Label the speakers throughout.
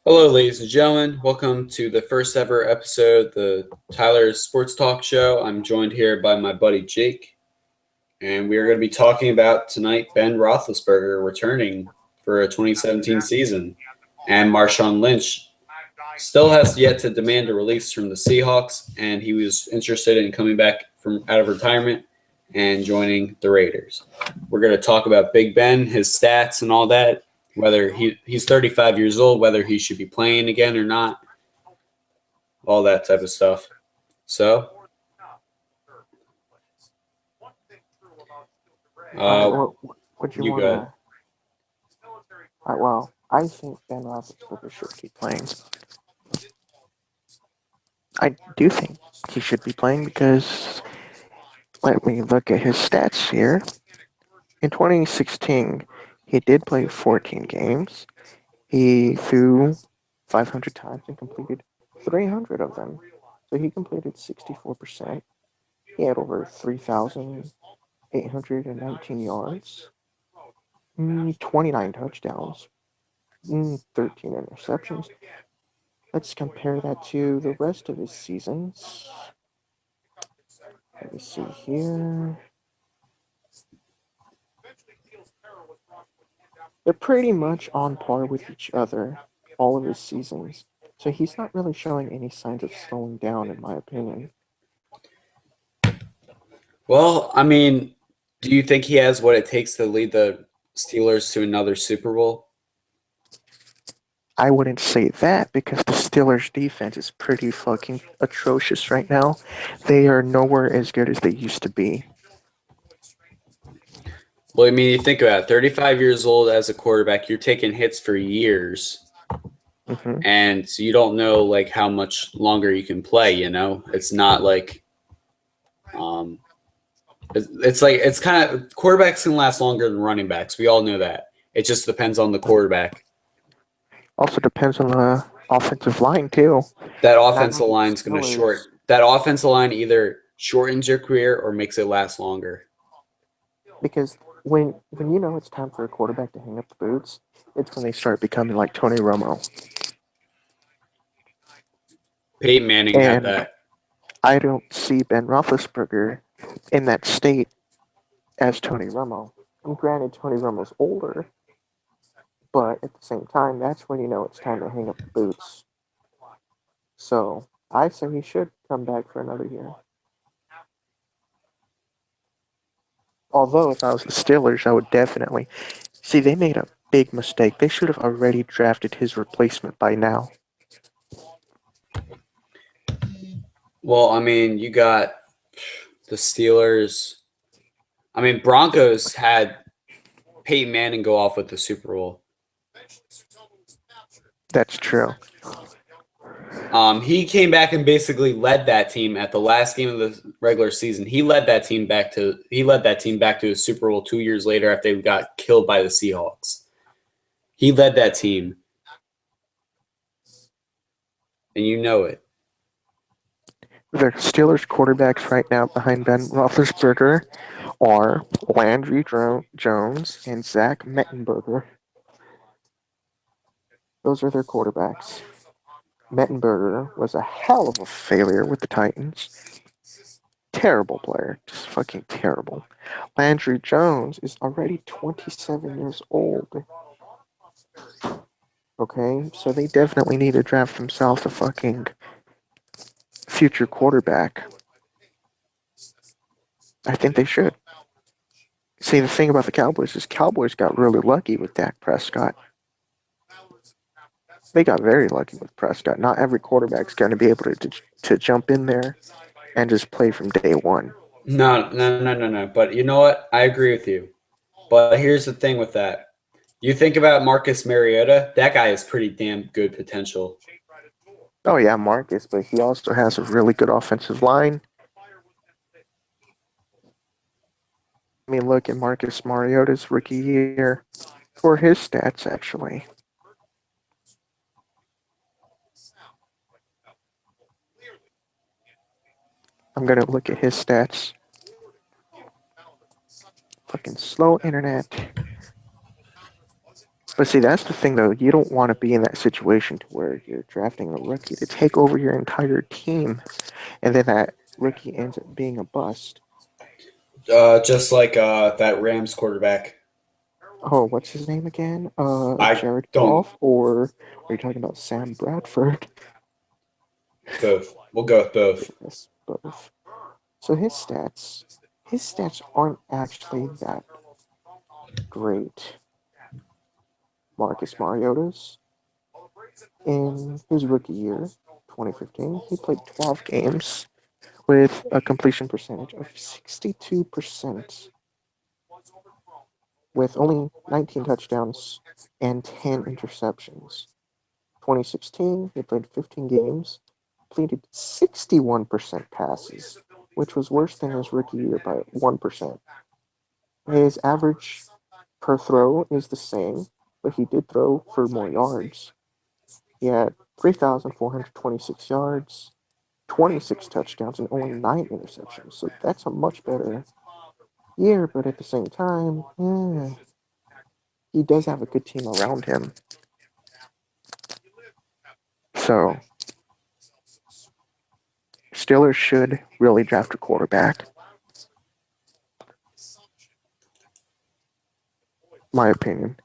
Speaker 1: Hello, ladies and gentlemen. Welcome to the first ever episode of the Tyler's Sports Talk Show. I'm joined here by my buddy Jake, and we are going to be talking about tonight Ben Roethlisberger returning for a 2017 season, and Marshawn Lynch still has yet to demand a release from the Seahawks, and he was interested in coming back from out of retirement and joining the Raiders. We're going to talk about Big Ben, his stats, and all that, whether he's 35 years old, whether he should be playing again or not, all that type of stuff. So,
Speaker 2: What do you
Speaker 1: you
Speaker 2: want
Speaker 1: good?
Speaker 2: to? Well, I think Ben Roethlisberger should keep playing. I do think he should be playing because let me look at his stats here. In 2016, he did play 14 games. He threw 500 times and completed 300 of them. So he completed 64%. He had over 3,819 yards, 29 touchdowns, 13 interceptions. Let's compare that to the rest of his seasons. Let me see here. They're pretty much on par with each other, all of his seasons. So he's not really showing any signs of slowing down, in my opinion.
Speaker 1: Well, I mean, do you think he has what it takes to lead the Steelers to another Super Bowl?
Speaker 2: I wouldn't say that because the Steelers' defense is pretty fucking atrocious right now. They are nowhere as good as they used to be.
Speaker 1: Well, I mean, you think about it, 35 years old as a quarterback, you're taking hits for years,
Speaker 2: Mm-hmm.
Speaker 1: and so you don't know like how much longer you can play. It's not like um, it's kind of quarterbacks can last longer than running backs. We all know that. It just depends on the quarterback.
Speaker 2: Also depends on the offensive line too.
Speaker 1: That
Speaker 2: Not
Speaker 1: offensive
Speaker 2: only the
Speaker 1: line's going to
Speaker 2: Steelers.
Speaker 1: short. That offensive line either shortens your career or makes it last longer.
Speaker 2: Because when you know it's time for a quarterback to hang up the boots, it's when they start becoming like Tony Romo.
Speaker 1: Peyton Manning had
Speaker 2: And
Speaker 1: that.
Speaker 2: I don't see Ben Roethlisberger in that state as Tony Romo. And granted, Tony Romo's older, but at the same time, that's when you know it's time to hang up the boots. So I say he should come back for another year. Although if I was the Steelers, I would definitely see they made a big mistake. They should have already drafted his replacement by now.
Speaker 1: Well, I mean, you got the Steelers. I mean, Broncos had Peyton Manning go off with the Super Bowl.
Speaker 2: That's true.
Speaker 1: He came back and basically led that team at the last game of the regular season. He led that team back to a Super Bowl 2 years later after they got killed by the Seahawks. He led that team, and you know it.
Speaker 2: The Steelers quarterbacks right now behind Ben Roethlisberger are Landry Jones and Zach Mettenberger. Those are their quarterbacks. Mettenberger was a hell of a failure with the Titans. Terrible player. Just fucking terrible. Landry Jones is already 27 years old. Okay? So they definitely need to draft themselves a fucking future quarterback. I think they should. See, the thing about the Cowboys is Cowboys got really lucky with Dak Prescott. They got very lucky with Prescott. Not every quarterback's going to be able to jump in there and just play from day one.
Speaker 1: No, no, no, no, no. But you know what? I agree with you. But here's the thing with that. You think about Marcus Mariota, that guy has pretty damn good potential.
Speaker 2: Oh yeah, Marcus, but he also has a really good offensive line. I mean, look at Marcus Mariota's rookie year for his stats, actually. I'm going to look at his stats. Fucking slow internet. But see, that's the thing, though. You don't want to be in that situation to where you're drafting a rookie to take over your entire team, and then that rookie ends up being a bust.
Speaker 1: Just like that Rams quarterback.
Speaker 2: Oh, what's his name again?
Speaker 1: I
Speaker 2: Jared
Speaker 1: don't
Speaker 2: Goff, or are you talking about Sam Bradford?
Speaker 1: both. We'll go with both.
Speaker 2: Yes, both. So his stats aren't actually that great. Marcus Mariota's in his rookie year, 2015, he played 12 games with a completion percentage of 62%, with only 19 touchdowns and 10 interceptions. 2016, he played 15 games, completed 61% passes, which was worse than his rookie year by 1%. His average per throw is the same, but he did throw for more yards. He had 3,426 yards, 26 touchdowns, and only 9 interceptions. So that's a much better year, but at the same time, he does have a good team around him. So Steelers should really draft a quarterback. My opinion.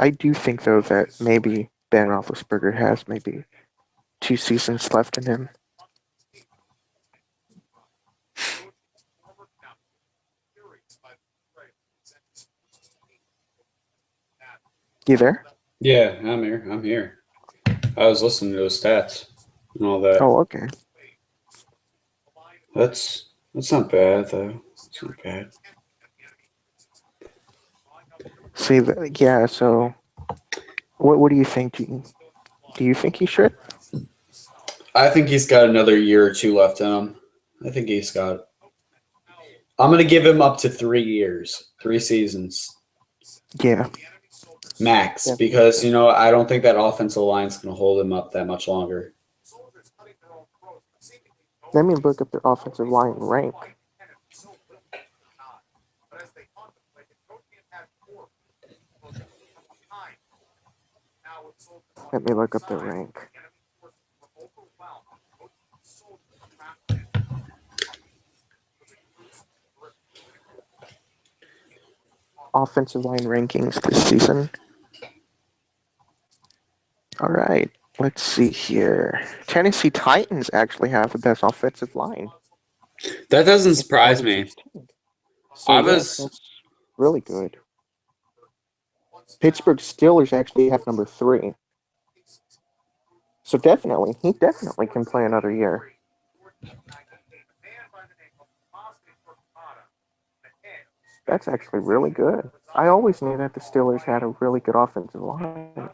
Speaker 2: I do think, though, that maybe Ben Roethlisberger has maybe 2 seasons left in him. You there?
Speaker 1: Yeah, I'm here. I'm here. I was listening to those stats and all that.
Speaker 2: Oh, okay.
Speaker 1: That's not bad though. It's not bad.
Speaker 2: See, yeah. So, what do you think? Do you think he should?
Speaker 1: I think he's got another year or two left in him. I think he's got. I'm gonna give him up to 3 years, 3 seasons
Speaker 2: Yeah,
Speaker 1: max, because
Speaker 2: definitely.
Speaker 1: I don't think that offensive line's gonna hold him up that much longer.
Speaker 2: Let me look up their offensive line rank. Let me look up their rank. Offensive line rankings this season. All right, let's see here. Tennessee Titans actually have the best offensive line
Speaker 1: That doesn't
Speaker 2: in
Speaker 1: surprise me.
Speaker 2: 2016. So
Speaker 1: I
Speaker 2: yes,
Speaker 1: was
Speaker 2: that's really good. Pittsburgh Steelers actually have number 3. So he definitely can play another year. That's actually really good. I always knew that the Steelers had a really good offensive line.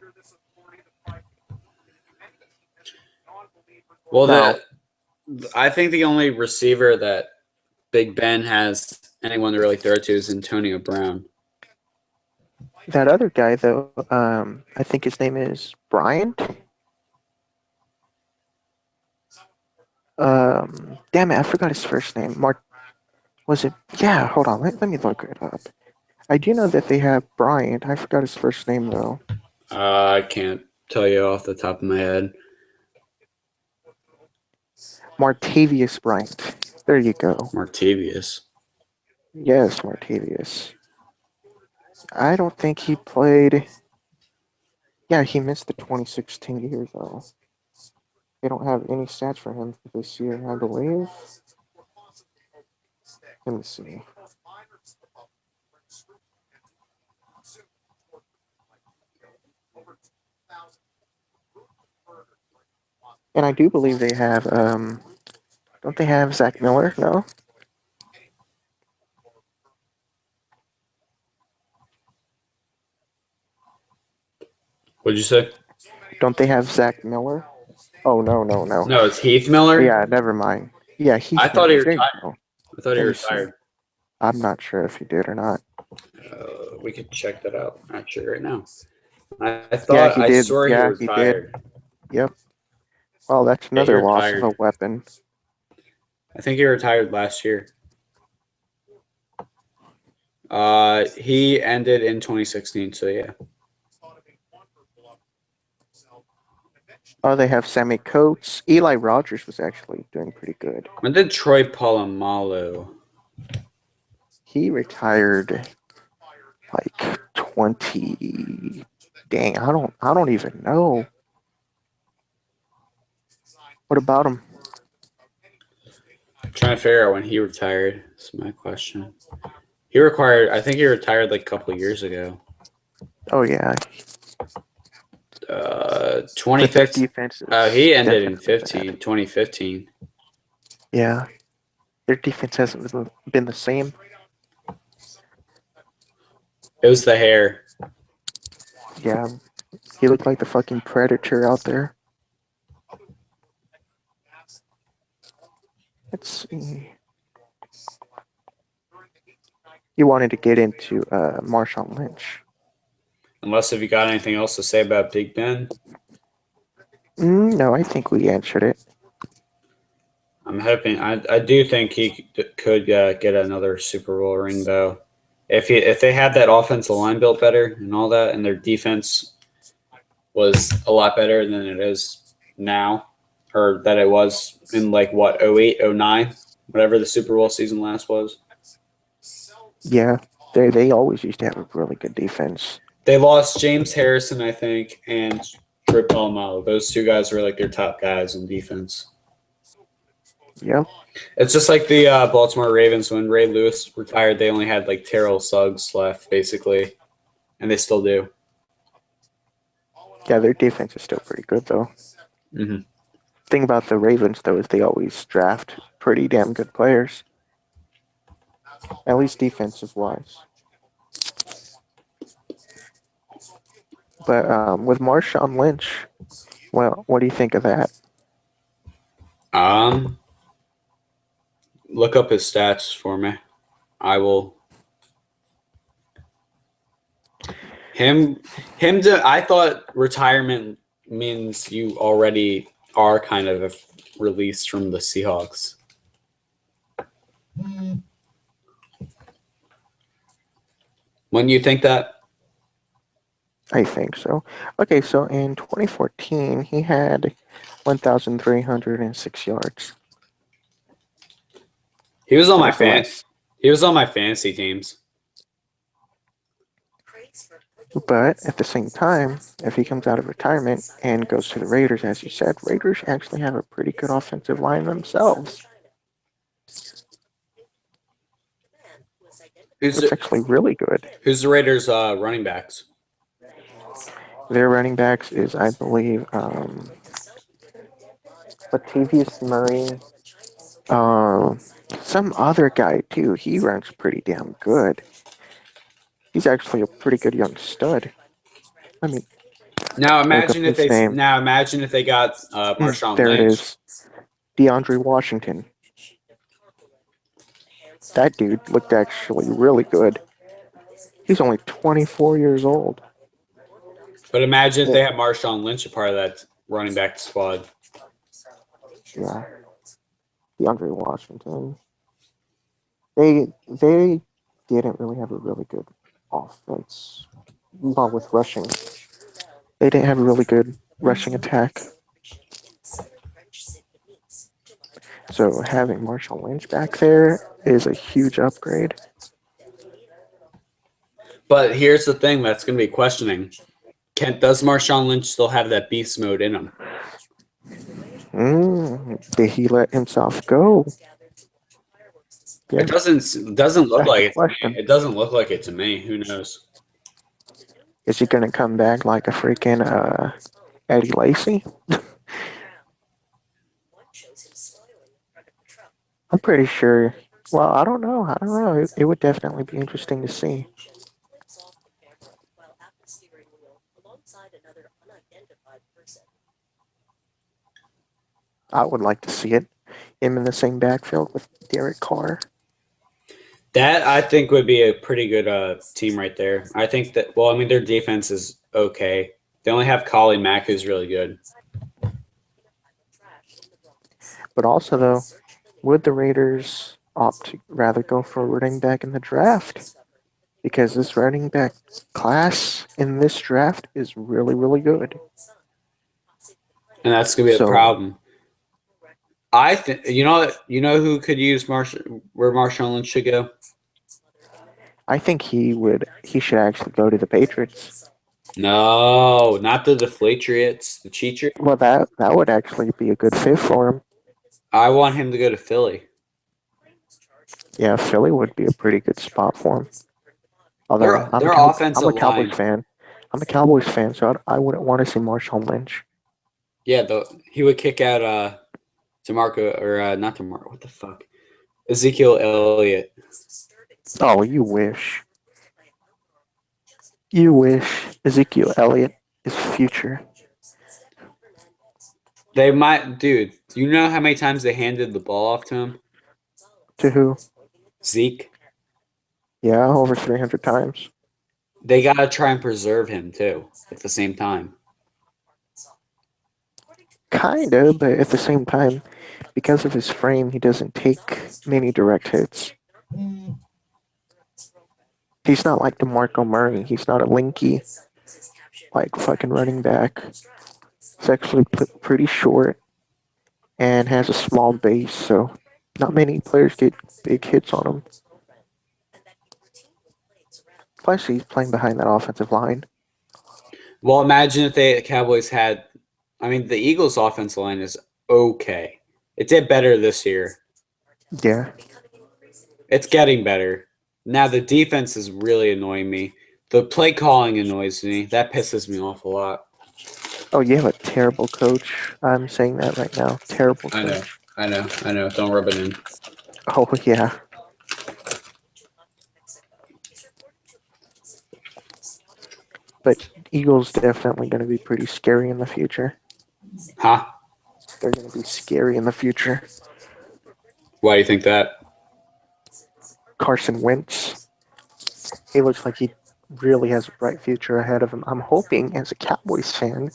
Speaker 1: well.
Speaker 2: Now,
Speaker 1: I think the only receiver that Big Ben has anyone to really throw to is Antonio Brown.
Speaker 2: that other guy, though, I think his name is Bryant. Damn it, I forgot his first name. Was it? Yeah, hold on. Let me look it up. I do know that they have Bryant. I forgot his first name, though.
Speaker 1: I can't tell you off the top of my head.
Speaker 2: Martavius Bryant. There you go.
Speaker 1: Martavius.
Speaker 2: Yes, Martavius. I don't think he played. Yeah, he missed the 2016 year, though. They don't have any stats for him for this year, I believe. Let me see. And I do believe they have, don't they have Zach Miller? No?
Speaker 1: What'd you say?
Speaker 2: Don't they have Zach Miller? Oh, no.
Speaker 1: No, it's Heath Miller.
Speaker 2: Yeah, never mind. Yeah,
Speaker 1: I
Speaker 2: Heath
Speaker 1: thought he
Speaker 2: Miller. There you
Speaker 1: retired.
Speaker 2: go.
Speaker 1: I thought he
Speaker 2: Let me see.
Speaker 1: retired.
Speaker 2: I'm not sure if he did or not.
Speaker 1: We could check that out actually right now.
Speaker 2: Yeah, he
Speaker 1: I
Speaker 2: did.
Speaker 1: swear he
Speaker 2: Yeah, he did.
Speaker 1: retired.
Speaker 2: Yep. Well, that's
Speaker 1: Yeah, he
Speaker 2: another loss of a
Speaker 1: retired.
Speaker 2: weapon.
Speaker 1: I think he retired last year. He ended in 2016, so yeah.
Speaker 2: Oh, they have Sammy Coates. Eli Rogers was actually doing pretty good.
Speaker 1: When did Troy Polamalu?
Speaker 2: He retired like 20. Dang, I don't even know. What about him?
Speaker 1: I'm trying to figure out when he retired. That's my question. I think he retired like a couple years ago.
Speaker 2: Oh yeah,
Speaker 1: 2015.
Speaker 2: defense
Speaker 1: He
Speaker 2: is
Speaker 1: ended in
Speaker 2: definitely bad.
Speaker 1: 2015.
Speaker 2: Yeah, their defense hasn't been the same.
Speaker 1: It was the hair.
Speaker 2: Yeah, he looked like the fucking predator out there. Let's see. You wanted to get into Marshawn Lynch.
Speaker 1: Unless if you got anything else to say about Big Ben.
Speaker 2: No, I think we answered it.
Speaker 1: I'm hoping. I do think he could get another Super Bowl ring though. If they had that offensive line built better and all that, and their defense was a lot better than it is now, or that it was in like what 08, 09, whatever the Super Bowl season last was.
Speaker 2: Yeah, they always used to have a really good defense.
Speaker 1: They lost James Harrison, I think, and Troy Polamalu. Those two guys were like their top guys in defense.
Speaker 2: Yep.
Speaker 1: It's just like the Baltimore Ravens when Ray Lewis retired. They only had like Terrell Suggs left, basically, and they still do.
Speaker 2: Yeah, their defense is still pretty good though.
Speaker 1: Mm-hmm.
Speaker 2: Thing about the Ravens though is they always draft pretty damn good players, at least defensive wise. But with Marshawn Lynch, well, what do you think of that?
Speaker 1: Um, look up his stats for me. I will. Him. I thought retirement means you already are kind of released from the Seahawks. When you think that?
Speaker 2: I think so. Okay, so in 2014, he had 1,306 yards.
Speaker 1: He was on
Speaker 2: That
Speaker 1: my
Speaker 2: was the
Speaker 1: fan.
Speaker 2: last.
Speaker 1: He was on my fantasy teams.
Speaker 2: But at the same time, if he comes out of retirement and goes to the Raiders, as you said, Raiders actually have a pretty good offensive line themselves. It's actually really good.
Speaker 1: Who's the Raiders' running backs?
Speaker 2: Their running backs is, I believe, Latavius Murray. Some other guy too. He runs pretty damn good. He's actually a pretty good young stud. I mean,
Speaker 1: Now
Speaker 2: look up
Speaker 1: imagine if
Speaker 2: his name.
Speaker 1: they got Marshawn
Speaker 2: There it
Speaker 1: Lynch.
Speaker 2: is. DeAndre Washington. That dude looked actually really good. He's only 24 years old.
Speaker 1: But imagine if
Speaker 2: Yeah.
Speaker 1: they had Marshawn Lynch a part of that running back squad.
Speaker 2: Yeah. DeAndre Washington. They didn't really have a really good offense. Not with rushing. They didn't have a really good rushing attack. So having Marshawn Lynch back there is a huge upgrade.
Speaker 1: But here's the thing that's going to be questioning: does Marshawn Lynch still have that beast mode in him?
Speaker 2: Did he let himself go? Yeah,
Speaker 1: It doesn't look
Speaker 2: that's the
Speaker 1: like it to me.
Speaker 2: question.
Speaker 1: It doesn't look like it to me. Who knows?
Speaker 2: Is he gonna come back like a freaking Eddie Lacy? I'm pretty sure. Well, I don't know. I don't know. It would definitely be interesting to see. I would like to see it. Him in the same backfield with Derek Carr.
Speaker 1: That I think would be a pretty good team right there. I think that. Well, I mean, their defense is okay. They only have Collie Mack, who's really good.
Speaker 2: But also, though, would the Raiders opt to rather go for a running back in the draft? because this running back class in this draft is really, really good.
Speaker 1: And that's gonna be a
Speaker 2: So
Speaker 1: problem. I think you know who could use where Marshawn Lynch should go?
Speaker 2: I think he should actually go to the Patriots.
Speaker 1: No, not the Deflatriots, the Cheatriots.
Speaker 2: Well, that would actually be a good fit for him.
Speaker 1: I want him to go to Philly.
Speaker 2: Yeah, Philly would be a pretty good spot for him. Although
Speaker 1: Their
Speaker 2: I'm
Speaker 1: offensive
Speaker 2: a Cowboys
Speaker 1: line.
Speaker 2: fan. I'm a Cowboys fan, so I wouldn't want to see Marshawn Lynch.
Speaker 1: Yeah, he would kick out DeMarco or not DeMarco. What the fuck? Ezekiel Elliott.
Speaker 2: Oh, you wish. You wish Ezekiel Elliott is future.
Speaker 1: They might, dude. Do you know how many times they handed the ball off to him?
Speaker 2: To who?
Speaker 1: Zeke.
Speaker 2: Yeah, over 300 times.
Speaker 1: They gotta try and preserve him too at the same time.
Speaker 2: Kinda, but at the same time, because of his frame, he doesn't take many direct hits. He's not like DeMarco Murray. He's not a linky, like fucking running back. He's actually pretty short and has a small base, so not many players get big hits on him. Plus, he's playing behind that offensive line.
Speaker 1: Well, imagine if the Cowboys had. I mean, the Eagles' offensive line is okay. It did better this year.
Speaker 2: Yeah.
Speaker 1: It's getting better. Now the defense is really annoying me. The play calling annoys me. That pisses me off a lot.
Speaker 2: Oh, you have a terrible coach. I'm saying that right now. Terrible coach.
Speaker 1: I know. Don't rub it in.
Speaker 2: Oh, yeah. But Eagles definitely going to be pretty scary in the future.
Speaker 1: Huh?
Speaker 2: They're going to be scary in the future.
Speaker 1: Why do you think that?
Speaker 2: Carson Wentz. He looks like he really has a bright future ahead of him. I'm hoping, as a Cowboys fan,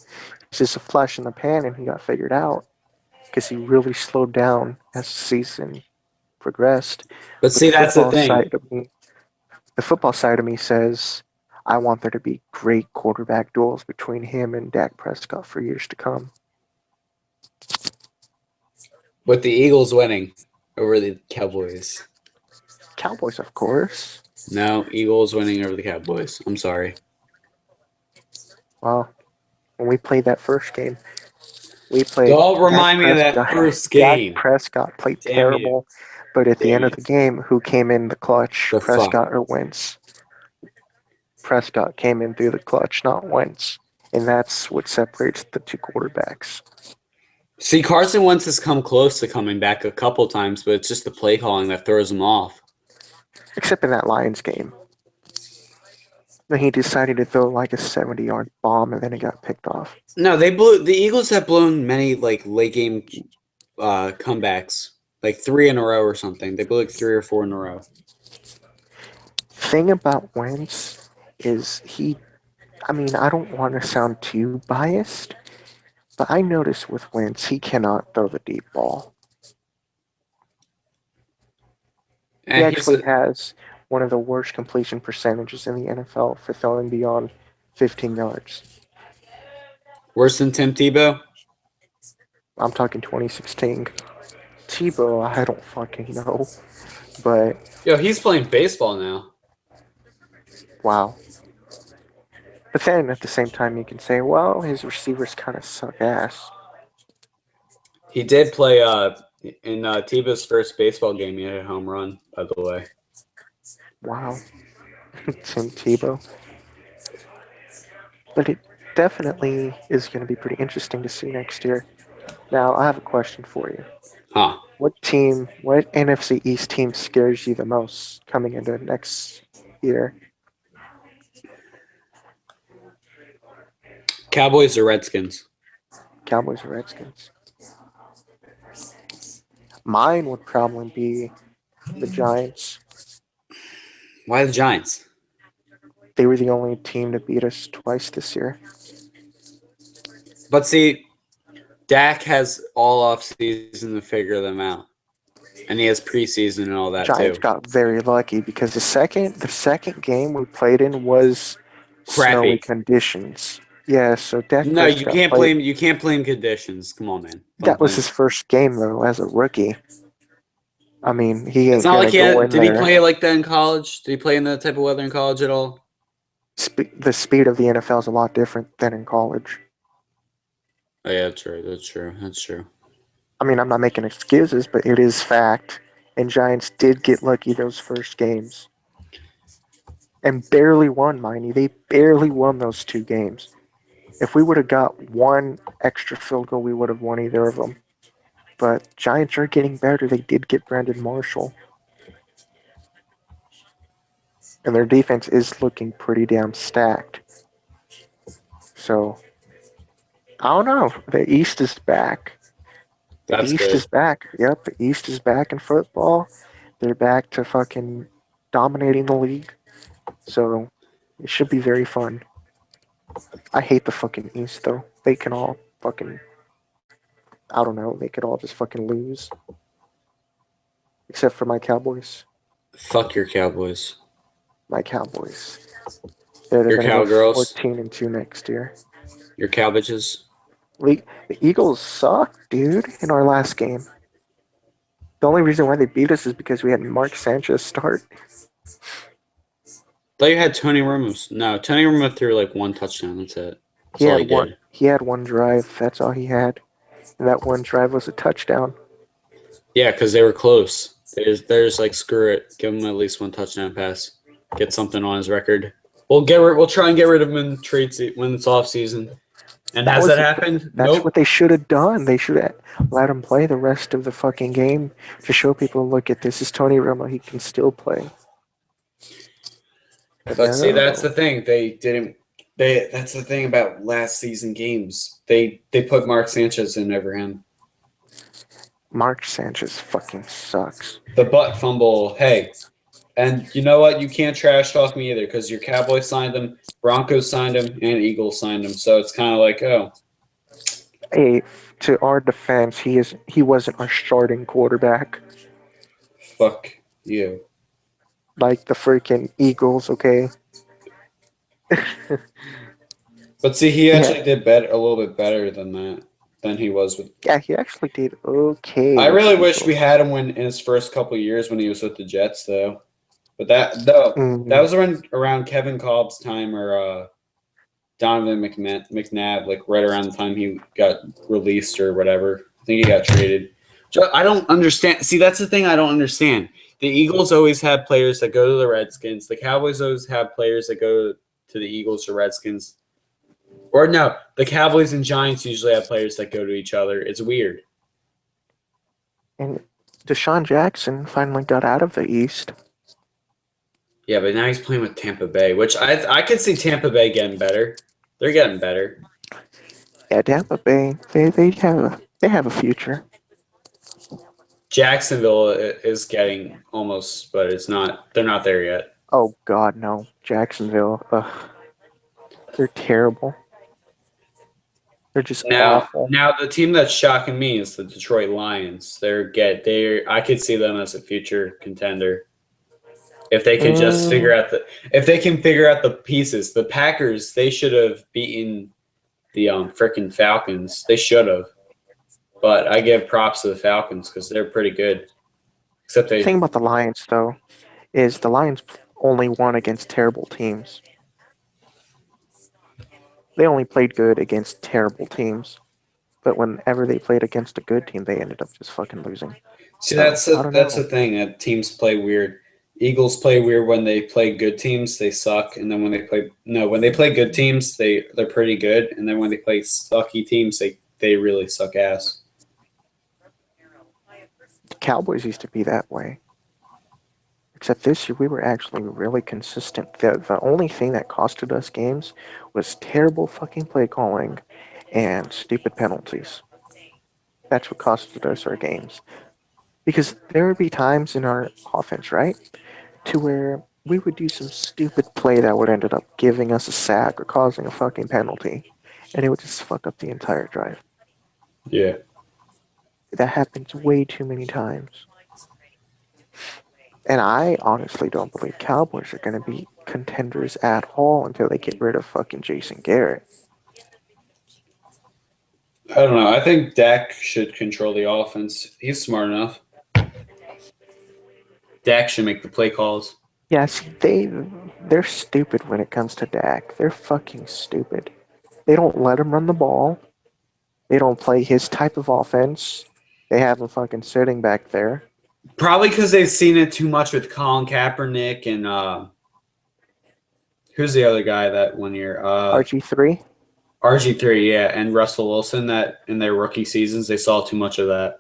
Speaker 2: it's just a flash in the pan and he got figured out because he really slowed down as the season progressed.
Speaker 1: But see, that's the thing.
Speaker 2: The football side of me says I want there to be great quarterback duels between him and Dak Prescott for years to come.
Speaker 1: With the Eagles winning over the Cowboys.
Speaker 2: Cowboys, of course.
Speaker 1: No, Eagles winning over the Cowboys. I'm sorry.
Speaker 2: Well, when we played that first game, we played.
Speaker 1: Don't remind me of that first game.
Speaker 2: Dak Prescott played
Speaker 1: Damn
Speaker 2: terrible, but at the end of the game, who came in the clutch?
Speaker 1: The
Speaker 2: Prescott or Wentz? Prescott came in through the clutch, not Wentz, and that's what separates the two quarterbacks.
Speaker 1: See, Carson Wentz has come close to coming back a couple times, but it's just the play calling that throws him off.
Speaker 2: Except in that Lions game. Then he decided to throw like a 70-yard bomb, and then it got picked off.
Speaker 1: No, the Eagles have blown many like late game comebacks, like 3 in a row or something. They blew like 3 or 4 in a row.
Speaker 2: Thing about Wentz is I don't want to sound too biased, but I noticed with Wentz, he cannot throw the deep ball. He actually has one of the worst completion percentages in the NFL for throwing beyond 15 yards.
Speaker 1: Worse than Tim Tebow?
Speaker 2: I'm talking 2016. Tebow, I don't fucking know. But
Speaker 1: yo, he's playing baseball now.
Speaker 2: Wow. But then at the same time, you can say, well, his receivers kind of suck ass.
Speaker 1: He did play in Tebow's first baseball game. He had a home run, by the way.
Speaker 2: Wow. Tim Tebow. But it definitely is going to be pretty interesting to see next year. Now, I have a question for you.
Speaker 1: Huh.
Speaker 2: What NFC East team scares you the most coming into next year?
Speaker 1: Cowboys or Redskins?
Speaker 2: Cowboys or Redskins? Mine would probably be the Giants.
Speaker 1: Why the Giants?
Speaker 2: They were the only team to beat us twice this year.
Speaker 1: But see, Dak has all off season to figure them out. And he has preseason and all that
Speaker 2: Giants
Speaker 1: too.
Speaker 2: got very lucky because the second game we played in was snowy
Speaker 1: Crappy.
Speaker 2: conditions. Yeah, so Dak
Speaker 1: No,
Speaker 2: Prescott played.
Speaker 1: you can't blame conditions. Come on, man. Don't
Speaker 2: That was
Speaker 1: blame.
Speaker 2: his first game though as a rookie. I mean, he
Speaker 1: It's
Speaker 2: ain't
Speaker 1: not like
Speaker 2: gonna
Speaker 1: he
Speaker 2: go
Speaker 1: had.
Speaker 2: in
Speaker 1: Did he play
Speaker 2: there.
Speaker 1: like that in college? Did he play in that type of weather in college at all?
Speaker 2: The speed of the NFL is a lot different than in college.
Speaker 1: Oh yeah, that's true. That's true. That's true.
Speaker 2: I mean, I'm not making excuses, but it is fact. And Giants did get lucky those first games and barely won, mind you. They barely won those two games. If we would have got one extra field goal, we would have won either of them. But Giants are getting better. They did get Brandon Marshall, and their defense is looking pretty damn stacked. So I don't know. The East is back. The
Speaker 1: That's
Speaker 2: East is
Speaker 1: good.
Speaker 2: back. Yep, the East is back in football. They're back to fucking dominating the league. So it should be very fun. I hate the fucking East though. They can all fucking, I don't know, they could all just fucking lose. Except for my Cowboys.
Speaker 1: Fuck your Cowboys.
Speaker 2: My Cowboys. They're
Speaker 1: Your
Speaker 2: gonna go
Speaker 1: Cowgirls.
Speaker 2: 14-2 next year.
Speaker 1: Your Cowbitches.
Speaker 2: The Eagles suck, dude, in our last game. The only reason why they beat us is because we had Mark Sanchez start.
Speaker 1: Thought you had Tony Romo. No, Tony Romo threw like one touchdown. That's it.
Speaker 2: He
Speaker 1: That's all
Speaker 2: had
Speaker 1: he
Speaker 2: one
Speaker 1: did.
Speaker 2: he had one drive, that's all he had. And that one drive was a touchdown.
Speaker 1: Yeah, because they were close. They're just like screw it. Give him at least one touchdown pass. Get something on his record. We'll try and get rid of him in when it's off season. And
Speaker 2: That
Speaker 1: has
Speaker 2: was
Speaker 1: that happened?
Speaker 2: that's what
Speaker 1: Nope.
Speaker 2: they should have done. They should have let him play the rest of the fucking game to show people, look at this is Tony Romo, he can still play. But
Speaker 1: But see, that's
Speaker 2: no.
Speaker 1: the thing. They didn't. That's the thing about last season games. They put Mark Sanchez in over him.
Speaker 2: Mark Sanchez fucking sucks.
Speaker 1: The butt fumble. Hey, and you know what? You can't trash talk me either because your Cowboys signed him, Broncos signed him, and Eagles signed him. So it's kind of like, oh,
Speaker 2: Hey, to our defense, he wasn't our starting quarterback.
Speaker 1: fuck you.
Speaker 2: Like the freaking Eagles, okay?
Speaker 1: But see, he
Speaker 2: Yeah,
Speaker 1: actually did better, a little bit better than that than he was with.
Speaker 2: yeah, he actually did okay
Speaker 1: I
Speaker 2: with the
Speaker 1: really wish we
Speaker 2: Eagles.
Speaker 1: had him when in his first couple of years when he was with the Jets, though. But that
Speaker 2: Mm,
Speaker 1: was around Kevin Cobb's time or Donovan McNabb, like right around the time he got released or whatever. I think he got traded. I don't understand. See, that's the thing I don't understand. The Eagles always have players that go to the Redskins. The Cowboys always have players that go to the Eagles or Redskins. Or no, the Cowboys and Giants usually have players that go to each other. It's weird.
Speaker 2: and Deshaun Jackson finally got out of the East.
Speaker 1: Yeah, but now he's playing with Tampa Bay, which I could see Tampa Bay getting better. They're getting better.
Speaker 2: Yeah, Tampa Bay, they have a future.
Speaker 1: Jacksonville is getting almost, but it's not. They're not there yet.
Speaker 2: Oh God, no, Jacksonville. Ugh, they're terrible. They're just awful.
Speaker 1: Now the team that's shocking me is the Detroit Lions. They I could see them as a future contender if they could just
Speaker 2: Mm,
Speaker 1: if they can figure out the pieces. The Packers they should have beaten the freaking Falcons. They should have, but I give props to the Falcons because they're pretty good. Except
Speaker 2: the thing
Speaker 1: they
Speaker 2: about the Lions, though, is the Lions only won against terrible teams. They only played good against terrible teams. But whenever they played against a good team, they ended up just fucking losing.
Speaker 1: see
Speaker 2: So I don't
Speaker 1: that's the
Speaker 2: know.
Speaker 1: thing that teams play weird. Eagles play weird when they play good teams, they suck, and then when they play no, when they play good teams, they're pretty good, and then when they play sucky teams, they really suck ass.
Speaker 2: The Cowboys used to be that way. Except this year, we were actually really consistent. The only thing that costed us games was terrible fucking play calling and stupid penalties. That's what costed us our games. Because there would be times in our offense, right, to where we would do some stupid play that would end up giving us a sack or causing a fucking penalty, and it would just fuck up the entire drive.
Speaker 1: Yeah.
Speaker 2: That happens way too many times. And I honestly don't believe Cowboys are going to be contenders at all until they get rid of fucking Jason Garrett.
Speaker 1: I don't know. I think Dak should control the offense. He's smart enough. Dak should make the play calls.
Speaker 2: Yes, they're stupid when it comes to Dak. They're fucking stupid. They don't let him run the ball. They don't play his type of offense. They have him fucking sitting back there.
Speaker 1: Probably because they've seen it too much with Colin Kaepernick and who's the other guy that 1 year?
Speaker 2: RG3.
Speaker 1: RG3, yeah, and Russell Wilson. That in their rookie seasons they saw too much of that.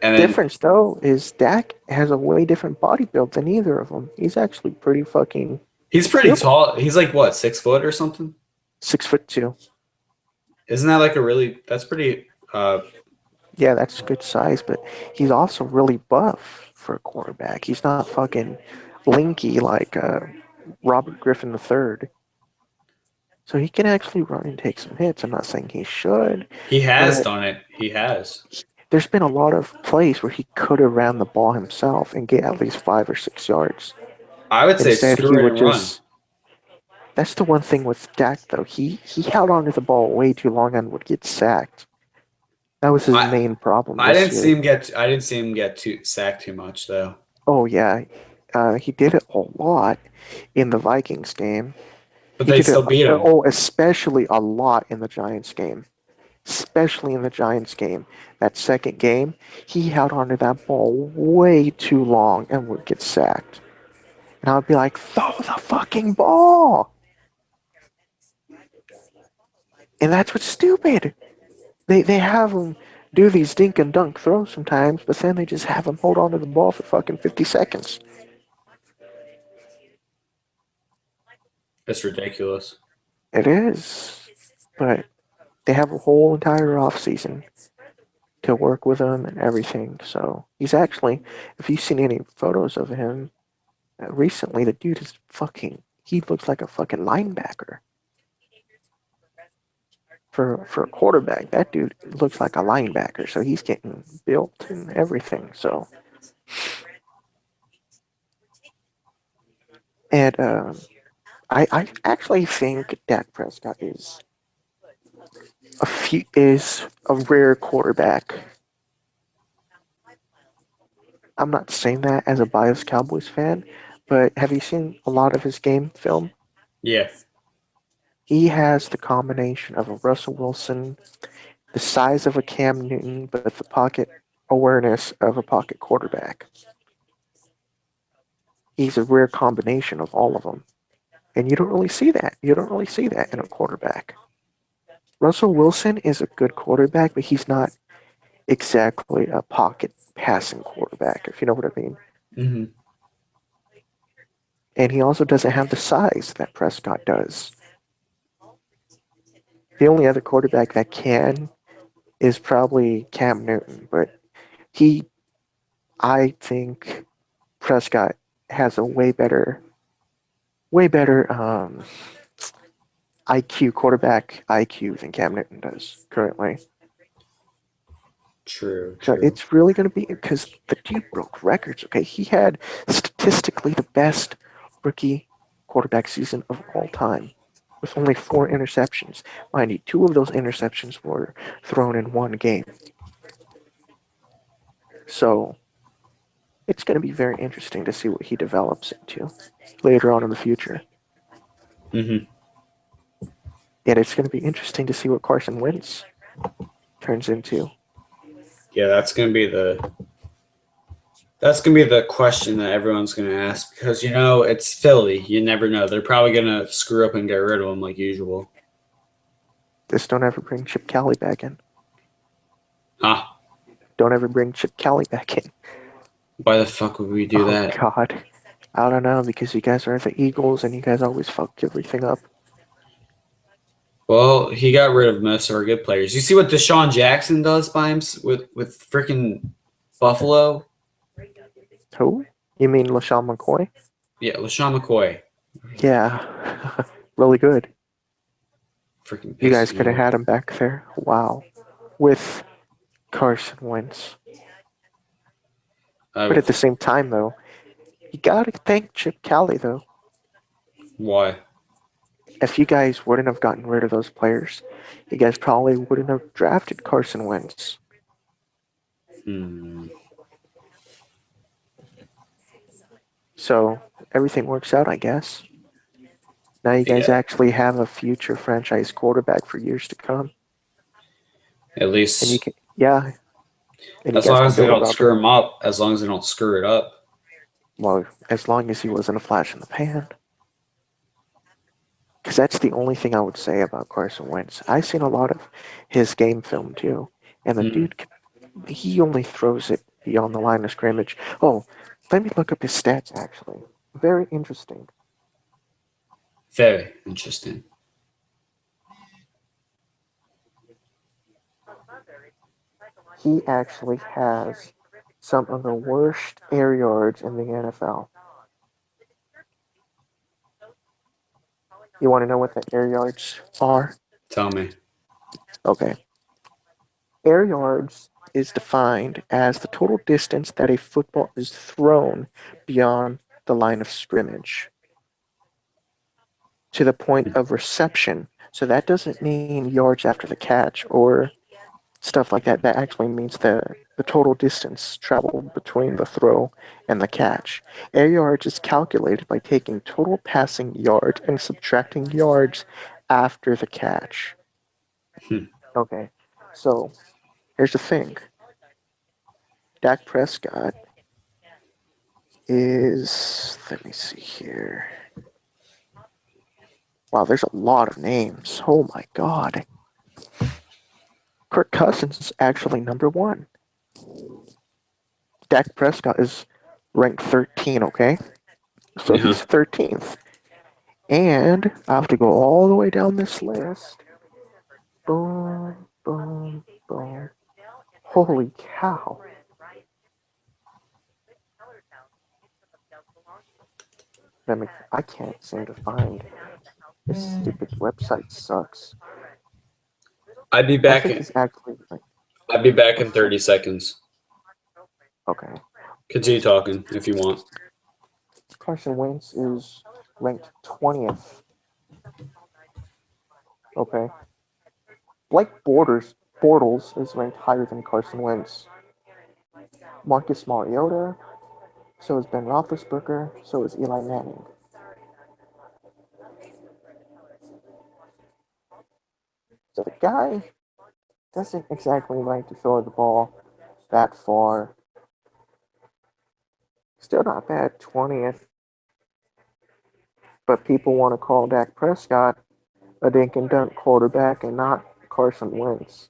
Speaker 1: And then
Speaker 2: Difference though is Dak has a way different body build than either of them. He's actually pretty fucking
Speaker 1: he's pretty
Speaker 2: built.
Speaker 1: tall. He's like what, 6 foot or something?
Speaker 2: 6'2".
Speaker 1: Isn't that like a really? That's pretty.
Speaker 2: Yeah, that's good size, but he's also really buff for a quarterback. He's not fucking linky like Robert Griffin III. So he can actually run and take some hits. I'm not saying he should,
Speaker 1: He has
Speaker 2: but
Speaker 1: done it. He has.
Speaker 2: there's been a lot of plays where he could have ran the ball himself and get at least 5 or 6 yards.
Speaker 1: I would say
Speaker 2: Instead, he
Speaker 1: screw it
Speaker 2: would
Speaker 1: and run.
Speaker 2: just. That's the one thing with Dak, though. He held on to the ball way too long and would get sacked. That was his
Speaker 1: I
Speaker 2: main problem
Speaker 1: I
Speaker 2: this
Speaker 1: didn't see
Speaker 2: year.
Speaker 1: him get. I didn't see him get too sacked too much though.
Speaker 2: Oh yeah, he did it a lot in the Vikings game.
Speaker 1: But
Speaker 2: He
Speaker 1: they
Speaker 2: did it.
Speaker 1: still beat him.
Speaker 2: Especially a lot in the Giants game. Especially in the Giants game. That second game, he held onto that ball way too long and would get sacked. And I would be like, throw the fucking ball. And that's what's stupid. They have him do these dink and dunk throws sometimes, but then they just have him hold on to the ball for fucking 50 seconds.
Speaker 1: It's ridiculous.
Speaker 2: It is. But they have a whole entire off season to work with him and everything. So he's actually, if you've seen any photos of him recently, the dude is fucking, he looks like a fucking linebacker. For a quarterback, that dude looks like a linebacker. So he's getting built and everything. So, and I actually think Dak Prescott is a rare quarterback. I'm not saying that as a biased Cowboys fan, but have you seen a lot of his game film?
Speaker 1: Yeah.
Speaker 2: He has the combination of a Russell Wilson, the size of a Cam Newton, but the pocket awareness of a pocket quarterback. He's a rare combination of all of them. And you don't really see that. You don't really see that in a quarterback. Russell Wilson is a good quarterback, but he's not exactly a pocket passing quarterback, if you know what I mean.
Speaker 1: Mm-hmm.
Speaker 2: And he also doesn't have the size that Prescott does. The only other quarterback that can is probably Cam Newton, but I think Prescott has a way better quarterback IQ than Cam Newton does currently.
Speaker 1: True.
Speaker 2: So it's really going to be because the dude broke records. Okay, he had statistically the best rookie quarterback season of all time, with only 4 interceptions. Mind you, 2 of those interceptions were thrown in one game. So it's going to be very interesting to see what he develops into later on in the future.
Speaker 1: Mm-hmm.
Speaker 2: And it's going to be interesting to see what Carson Wentz turns into.
Speaker 1: Yeah, that's gonna be the question that everyone's gonna ask because it's Philly. You never know. They're probably gonna screw up and get rid of him like usual.
Speaker 2: Just don't ever bring Chip Kelly back in.
Speaker 1: Huh?
Speaker 2: Don't ever bring Chip Kelly back in.
Speaker 1: Why the fuck would we do that?
Speaker 2: Oh, God. I don't know, because you guys are the Eagles and you guys always fuck everything up.
Speaker 1: Well, he got rid of most of our good players. You see what Deshaun Jackson does by him with freaking Buffalo?
Speaker 2: Who? You mean LaShawn McCoy?
Speaker 1: Yeah, LaShawn McCoy.
Speaker 2: Yeah. Really good.
Speaker 1: Freaking
Speaker 2: You guys
Speaker 1: pissed
Speaker 2: could
Speaker 1: me
Speaker 2: have
Speaker 1: off.
Speaker 2: had him back there. Wow. With Carson Wentz. But at the same time, though, You gotta thank Chip Kelly though.
Speaker 1: Why?
Speaker 2: If you guys wouldn't have gotten rid of those players, you guys probably wouldn't have drafted Carson Wentz.
Speaker 1: Hmm.
Speaker 2: So everything works out, I guess. Now you guys
Speaker 1: Yeah.
Speaker 2: actually have a future franchise quarterback for years to come,
Speaker 1: At
Speaker 2: and you
Speaker 1: least
Speaker 2: can, yeah, and you
Speaker 1: as
Speaker 2: guys
Speaker 1: long
Speaker 2: can
Speaker 1: as they
Speaker 2: build
Speaker 1: don't
Speaker 2: around him.
Speaker 1: screw him up. As long as they don't screw it up.
Speaker 2: Well, as long as he wasn't a flash in the pan. Because that's the only thing I would say about Carson Wentz. I've seen a lot of his game film too, and the
Speaker 1: Hmm.
Speaker 2: dude, he only throws it beyond the line of scrimmage. Oh, let me look up his stats actually. Very interesting.
Speaker 1: Very interesting.
Speaker 2: He actually has some of the worst air yards in the NFL. You want to know what the air yards are?
Speaker 1: Tell me.
Speaker 2: Okay. Air yards is defined as the total distance that a football is thrown beyond the line of scrimmage to the point of reception. So that doesn't mean yards after the catch or stuff like that. That actually means the total distance traveled between the throw and the catch. Air yards is calculated by taking total passing yards and subtracting yards after the catch.
Speaker 1: Hmm.
Speaker 2: Okay, so here's the thing. Dak Prescott is, let me see here. Wow, there's a lot of names. Oh my god. Kirk Cousins is actually number one. Dak Prescott is ranked 13, okay? So
Speaker 1: Yeah.
Speaker 2: he's 13th. And I have to go all the way down this list. Boom, boom, boom. Holy cow. I can't seem to find this stupid website sucks.
Speaker 1: I'd be
Speaker 2: I
Speaker 1: back.
Speaker 2: think he's actually like,
Speaker 1: I'd be back in
Speaker 2: what's that?
Speaker 1: 30 seconds.
Speaker 2: Okay.
Speaker 1: Continue talking if you want.
Speaker 2: Carson Wentz is ranked 20th. Okay. Blake Bortles is ranked higher than Carson Wentz. Marcus Mariota, so is Ben Roethlisberger, so is Eli Manning. So the guy doesn't exactly like to throw the ball that far. Still not bad, 20th. But people want to call Dak Prescott a dink and dunk quarterback and not Carson Wentz.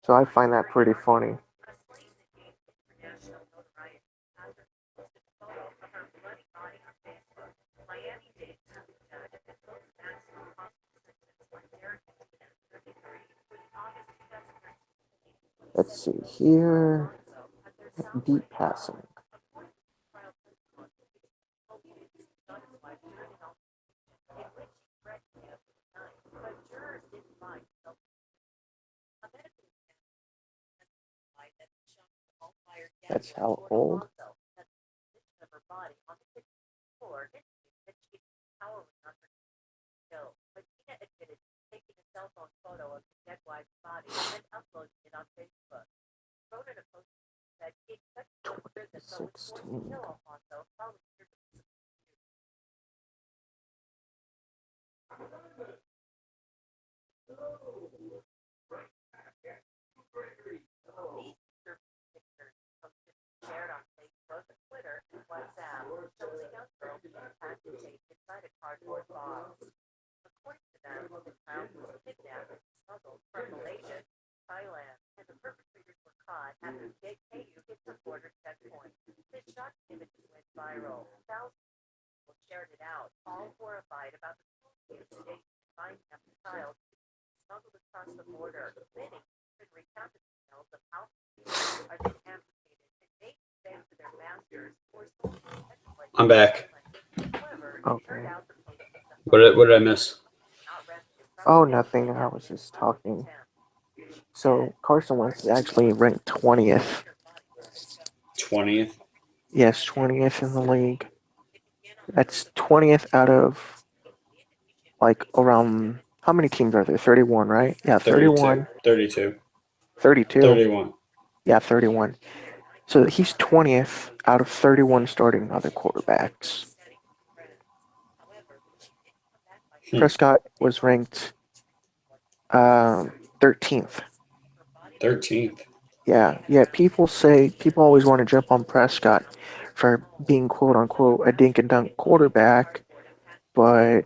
Speaker 2: So I find that pretty funny. Let's see here. Deep passing. That's how old. '16.
Speaker 1: I'm back.
Speaker 2: Okay.
Speaker 1: What did I miss?
Speaker 2: Oh, nothing. I was just talking. So Carson Wentz is actually ranked 20th.
Speaker 1: 20th.
Speaker 2: Yes, 20th in the league. That's 20th out of like around how many teams are there? 31, right? Yeah,
Speaker 1: 32.
Speaker 2: 31.
Speaker 1: 32.
Speaker 2: 32.
Speaker 1: 31.
Speaker 2: Yeah, 31. So he's 20th out of 31 starting other quarterbacks. Prescott was ranked 13th.
Speaker 1: 13th.
Speaker 2: Yeah. People always want to jump on Prescott for being quote unquote a dink and dunk quarterback, but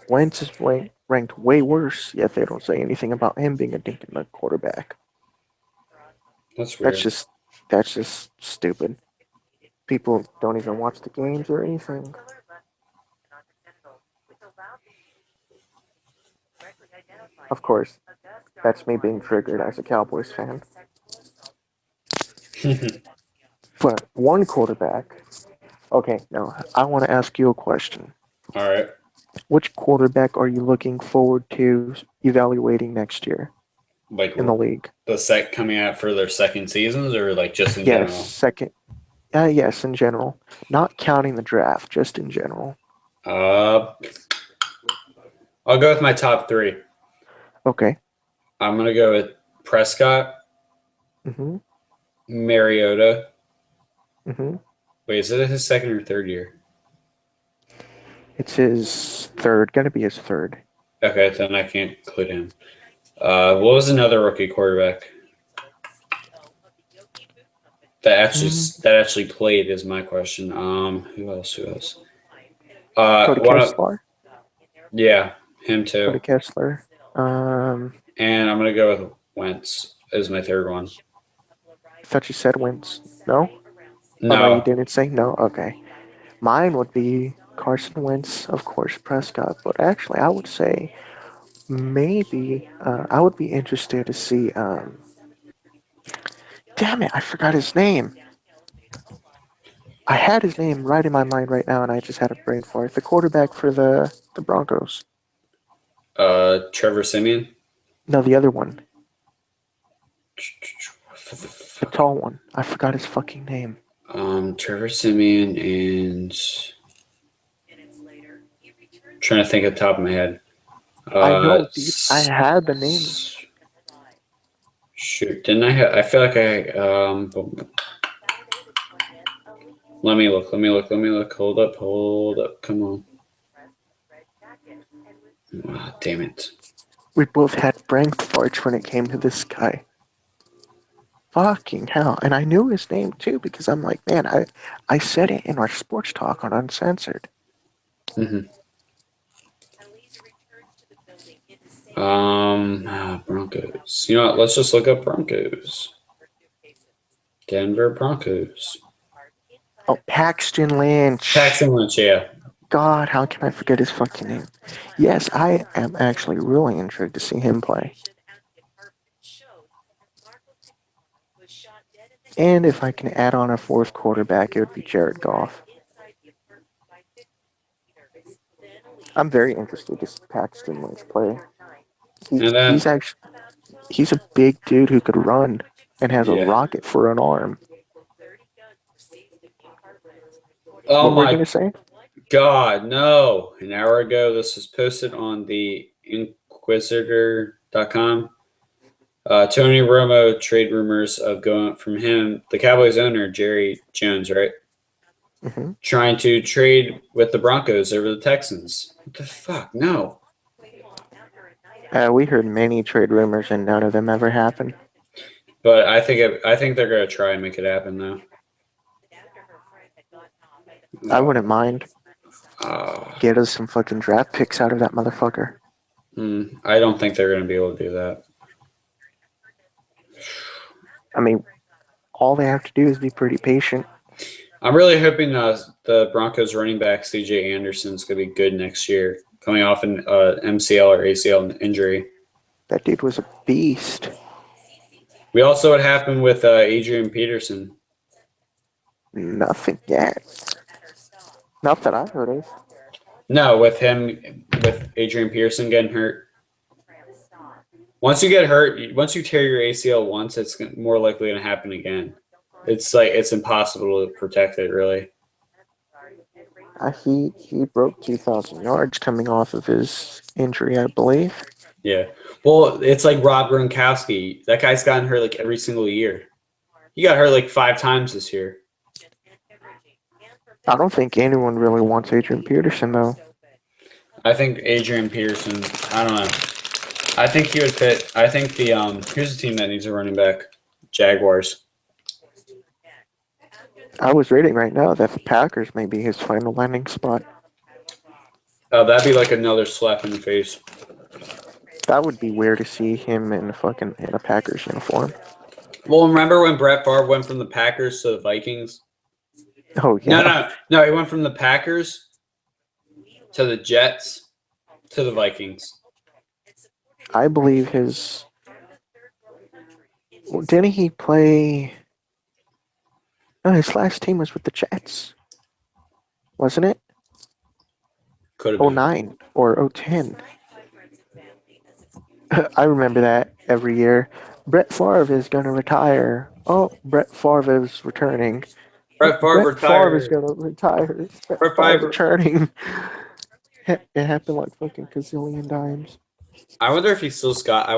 Speaker 2: Wentz is ranked way worse. Yet they don't say anything about him being a dink and dunk quarterback.
Speaker 1: That's
Speaker 2: That's
Speaker 1: weird.
Speaker 2: just that's just stupid. People don't even watch the games or anything. Of course, that's me being triggered as a Cowboys fan. But one quarterback. Okay, now I want to ask you a question.
Speaker 1: All right.
Speaker 2: Which quarterback are you looking forward to evaluating next year
Speaker 1: Like
Speaker 2: in the league?
Speaker 1: the sec coming out for their second seasons or like just in
Speaker 2: Yes,
Speaker 1: general?
Speaker 2: second. Yes, in general. Not counting the draft, just in general.
Speaker 1: Uh, I'll go with my top three.
Speaker 2: Okay.
Speaker 1: I'm going to go with Prescott,
Speaker 2: Mhm.
Speaker 1: Mariota.
Speaker 2: Mhm.
Speaker 1: Wait, is it his second or third year?
Speaker 2: It's his third. Gonna be his third.
Speaker 1: Okay, then I can't include him. What was another rookie quarterback
Speaker 2: Mm.
Speaker 1: that actually played? Is my question. Who else? Who else?
Speaker 2: Cody
Speaker 1: One of
Speaker 2: Kessler.
Speaker 1: yeah, him too.
Speaker 2: Cody Kessler.
Speaker 1: And I'm gonna go with Wentz as my third one.
Speaker 2: I thought you said Wentz. No? Oh no, you
Speaker 1: No,
Speaker 2: didn't say no. Okay. Mine would be Carson Wentz, of course, Prescott. But actually, I would say maybe I would be interested to see. Damn it, I forgot his name. I had his name right in my mind right now, and I just had a brain fart. The quarterback for the Broncos.
Speaker 1: Trevor Simeon.
Speaker 2: No, the other one,
Speaker 1: For the
Speaker 2: the
Speaker 1: fuck.
Speaker 2: tall one. I forgot his fucking name.
Speaker 1: Trevor Simeon and trying to think at the top of my head.
Speaker 2: I
Speaker 1: Uh,
Speaker 2: know, dude. I had the name.
Speaker 1: shoot, didn't I have? I feel like I Let me look. Let me look. Let me look. Hold up. Hold up. Come on. Ah, damn it.
Speaker 2: We both had brain farts when it came to this guy. Fucking hell. And I knew his name too because I'm like, man, I said it in our sports talk on Uncensored.
Speaker 1: Mm-hmm. Broncos. You know what? Let's just look up Broncos. Denver Broncos.
Speaker 2: Oh, Paxton Lynch.
Speaker 1: Paxton Lynch, yeah.
Speaker 2: God, how can I forget his fucking name? Yes, I am actually really intrigued to see him play. And if I can add on a fourth quarterback, it would be Jared Goff. I'm very interested to see Paxton Lynch play.
Speaker 1: And then,
Speaker 2: He's a big dude who could run and has a
Speaker 1: yeah.
Speaker 2: rocket for an arm.
Speaker 1: Oh
Speaker 2: What were you
Speaker 1: my
Speaker 2: gonna say?
Speaker 1: God, no. An hour ago, this was posted on the Inquisitor.com. Tony Romo trade rumors of going from him, the Cowboys owner, Jerry Jones, right?
Speaker 2: Mm-hmm.
Speaker 1: Trying to trade with the Broncos over the Texans. What the fuck? No.
Speaker 2: We heard many trade rumors and none of them ever happened.
Speaker 1: But I think they're gonna try and make it happen though.
Speaker 2: I wouldn't mind.
Speaker 1: Uh,
Speaker 2: Get us some fucking draft picks out of that motherfucker.
Speaker 1: I don't think they're gonna be able to do that.
Speaker 2: I mean, all they have to do is be pretty patient.
Speaker 1: I'm really hoping the Broncos running back C.J. Anderson's gonna be good next year, coming off an MCL or ACL injury.
Speaker 2: That dude was a beast.
Speaker 1: We also what happened with Adrian Peterson.
Speaker 2: Nothing yet. Not that I heard of.
Speaker 1: No, with Adrian Peterson getting hurt. Once you get hurt, once you tear your ACL once, it's more likely going to happen again. It's impossible to protect it, really.
Speaker 2: He broke 2,000 yards coming off of his injury, I believe.
Speaker 1: Yeah. Well, it's like Rob Gronkowski. That guy's gotten hurt like every single year. He got hurt like 5 times this year.
Speaker 2: I don't think anyone really wants Adrian Peterson, though.
Speaker 1: I think Adrian Peterson. I don't know. I think he would fit. I think the here's a team that needs a running back. Jaguars.
Speaker 2: I was reading right now that the Packers may be his final landing spot.
Speaker 1: Oh, that'd be like another slap in the face.
Speaker 2: That would be weird to see him in a Packers uniform.
Speaker 1: Well, remember when Brett Favre went from the Packers to the Vikings?
Speaker 2: Oh yeah.
Speaker 1: No. He went from the Packers to the Jets to the Vikings.
Speaker 2: I believe his. Well, didn't he play? No, his last team was with the Jets, wasn't it?
Speaker 1: Could have been.
Speaker 2: 09 or 010. I remember that every year. Brett Favre is going to retire. Oh, Brett Favre is returning.
Speaker 1: Brett Favre retired.
Speaker 2: is going to retire.
Speaker 1: Brett Favre
Speaker 2: returning. It happened like fucking gazillion times.
Speaker 1: I wonder if he's got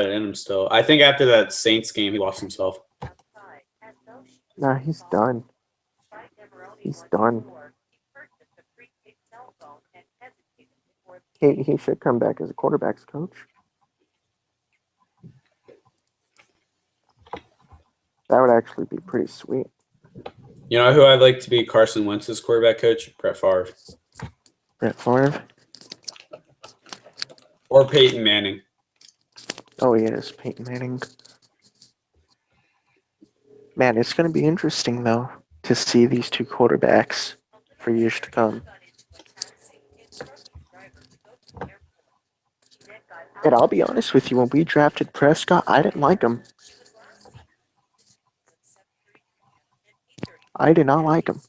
Speaker 1: it in him still. I think after that Saints game, he lost himself.
Speaker 2: Nah, he's done. He's done. He should come back as a quarterback's coach. That would actually be pretty sweet.
Speaker 1: You know who I'd like to be Carson Wentz's quarterback coach? Brett Favre.
Speaker 2: Brett Favre?
Speaker 1: Or Peyton Manning.
Speaker 2: Oh, yes, Peyton Manning. Man, it's going to be interesting, though, to see these two quarterbacks for years to come. And I'll be honest with you, when we drafted Prescott, I didn't like him. I did not like him.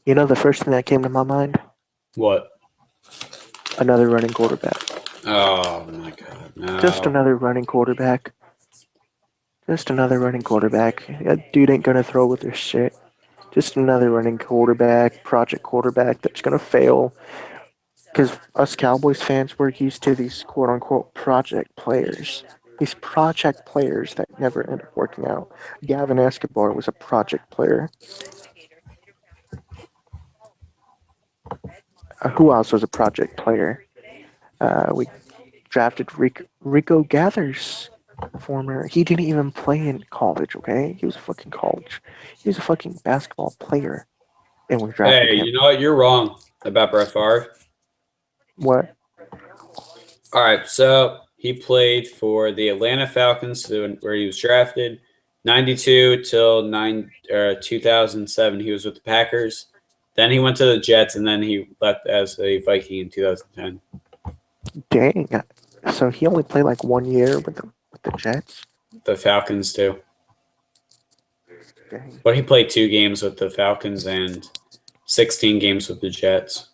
Speaker 2: You know the first thing that came to my mind?
Speaker 1: What?
Speaker 2: Another running quarterback.
Speaker 1: Oh, my God. No.
Speaker 2: Just another running quarterback. Just another running quarterback. That dude ain't going to throw with this shit. Just another running project quarterback that's going to fail. Because us Cowboys fans, we're used to these quote-unquote project players. These project players that never end up working out. Gavin Escobar was a project player. Who else was a project player? We drafted Rico Gathers, former. He didn't even play in college, okay? He was a fucking college. He was a fucking basketball player. And we drafted him.
Speaker 1: You know what? You're wrong about Brett Favre.
Speaker 2: What?
Speaker 1: All right, so he played for the Atlanta Falcons, where he was drafted. 92 till 2007, he was with the Packers. Then he went to the Jets, and then he left as a Viking in 2010.
Speaker 2: Dang. So he only played like 1 year with the Jets?
Speaker 1: The Falcons, too.
Speaker 2: Dang.
Speaker 1: But he played 2 games with the Falcons and 16 games with the Jets.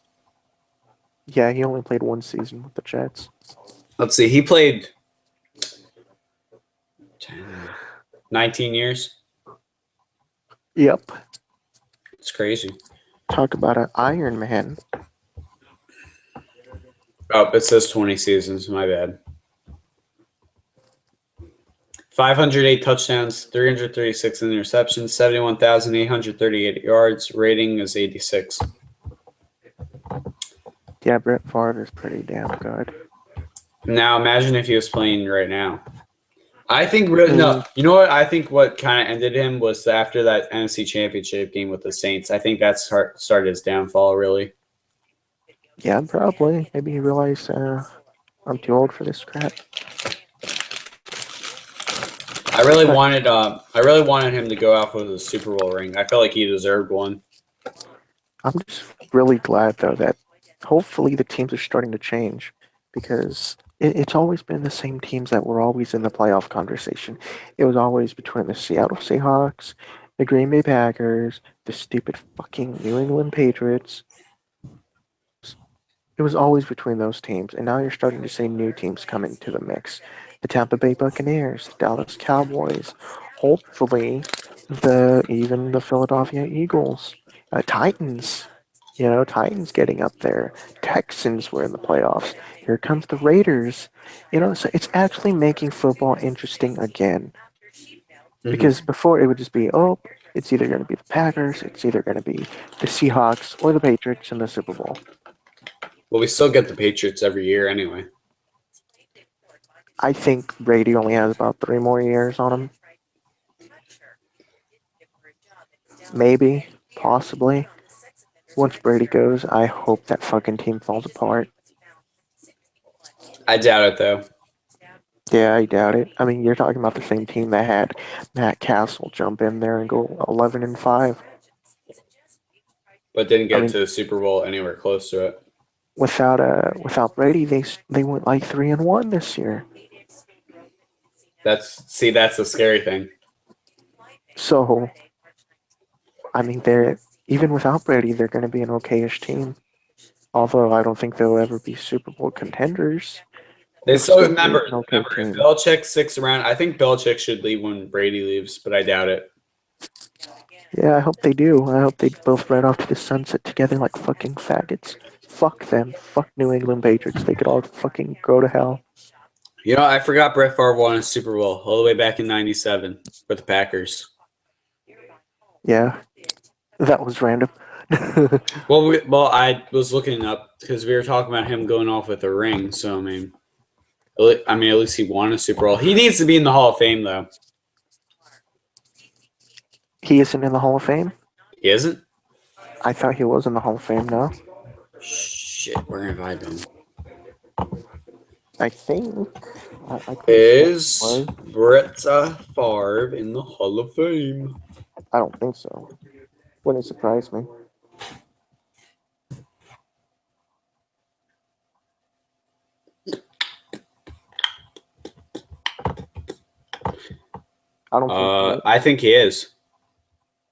Speaker 2: Yeah, he only played 1 season with the Jets.
Speaker 1: Let's see. He played 19 years.
Speaker 2: Yep.
Speaker 1: It's crazy.
Speaker 2: Talk about an Iron Man.
Speaker 1: Oh, it says 20 seasons. My bad. 508 touchdowns, 336 interceptions, 71,838 yards. Rating is 86.
Speaker 2: Yeah, Brett Favre is pretty damn good.
Speaker 1: Now, imagine if he was playing right now. I think really no. You know what? I think what kind of ended him was after that NFC Championship game with the Saints. I think that started his downfall, really.
Speaker 2: Yeah, probably. Maybe he realized I'm too old for this crap.
Speaker 1: I really wanted him to go out with a Super Bowl ring. I felt like he deserved one.
Speaker 2: I'm just really glad though that hopefully the teams are starting to change, because it's always been the same teams that were always in the playoff conversation. It was always between the Seattle Seahawks, the Green Bay Packers, the stupid fucking New England Patriots. It was always between those teams, and now you're starting to see new teams come into the mix. The Tampa Bay Buccaneers, the Dallas Cowboys. Hopefully, even the Philadelphia Eagles, Titans. Titans getting up there. Texans were in the playoffs. Here comes the Raiders. So it's actually making football interesting again.
Speaker 1: Mm-hmm.
Speaker 2: Because before it would just be, oh, it's either going to be the Packers, it's either going to be the Seahawks or the Patriots in the Super Bowl.
Speaker 1: Well, we still get the Patriots every year anyway.
Speaker 2: I think Brady only has about 3 more years on him. Maybe, possibly. Once Brady goes, I hope that fucking team falls apart.
Speaker 1: I doubt it though,
Speaker 2: Yeah, I doubt it. I mean, you're talking about the same team that had Matt Castle jump in there and go 11-5.
Speaker 1: but didn't
Speaker 2: I
Speaker 1: get
Speaker 2: mean,
Speaker 1: to the Super Bowl anywhere close to it.
Speaker 2: without Brady, they went like 3-1 this year.
Speaker 1: That's the scary thing.
Speaker 2: So, I mean, they're even without Brady, they're going to be an okayish team. Although I don't think they'll ever be Super Bowl contenders,
Speaker 1: They
Speaker 2: they'll
Speaker 1: still
Speaker 2: still be
Speaker 1: remember
Speaker 2: an okay
Speaker 1: remember if
Speaker 2: team.
Speaker 1: Belichick sticks around. I think Belichick should leave when Brady leaves, but I doubt it.
Speaker 2: Yeah, I hope they do. I hope they both ride off to the sunset together like fucking faggots. Fuck them. Fuck New England Patriots. They could all fucking go to hell.
Speaker 1: You know, I forgot Brett Favre won a Super Bowl all the way back in '97 with the Packers.
Speaker 2: Yeah, that was random.
Speaker 1: Well, I was looking up because we were talking about him going off with a ring. So at least he won a Super Bowl. He needs to be in the Hall of Fame, though.
Speaker 2: He isn't in the Hall of Fame?
Speaker 1: He isn't.
Speaker 2: I thought he was in the Hall of Fame now.
Speaker 1: Shit, where have I been?
Speaker 2: I think. I
Speaker 1: Is Brett Favre in the Hall of Fame?
Speaker 2: I don't think so. Wouldn't surprise me. I don't think.
Speaker 1: I think he is.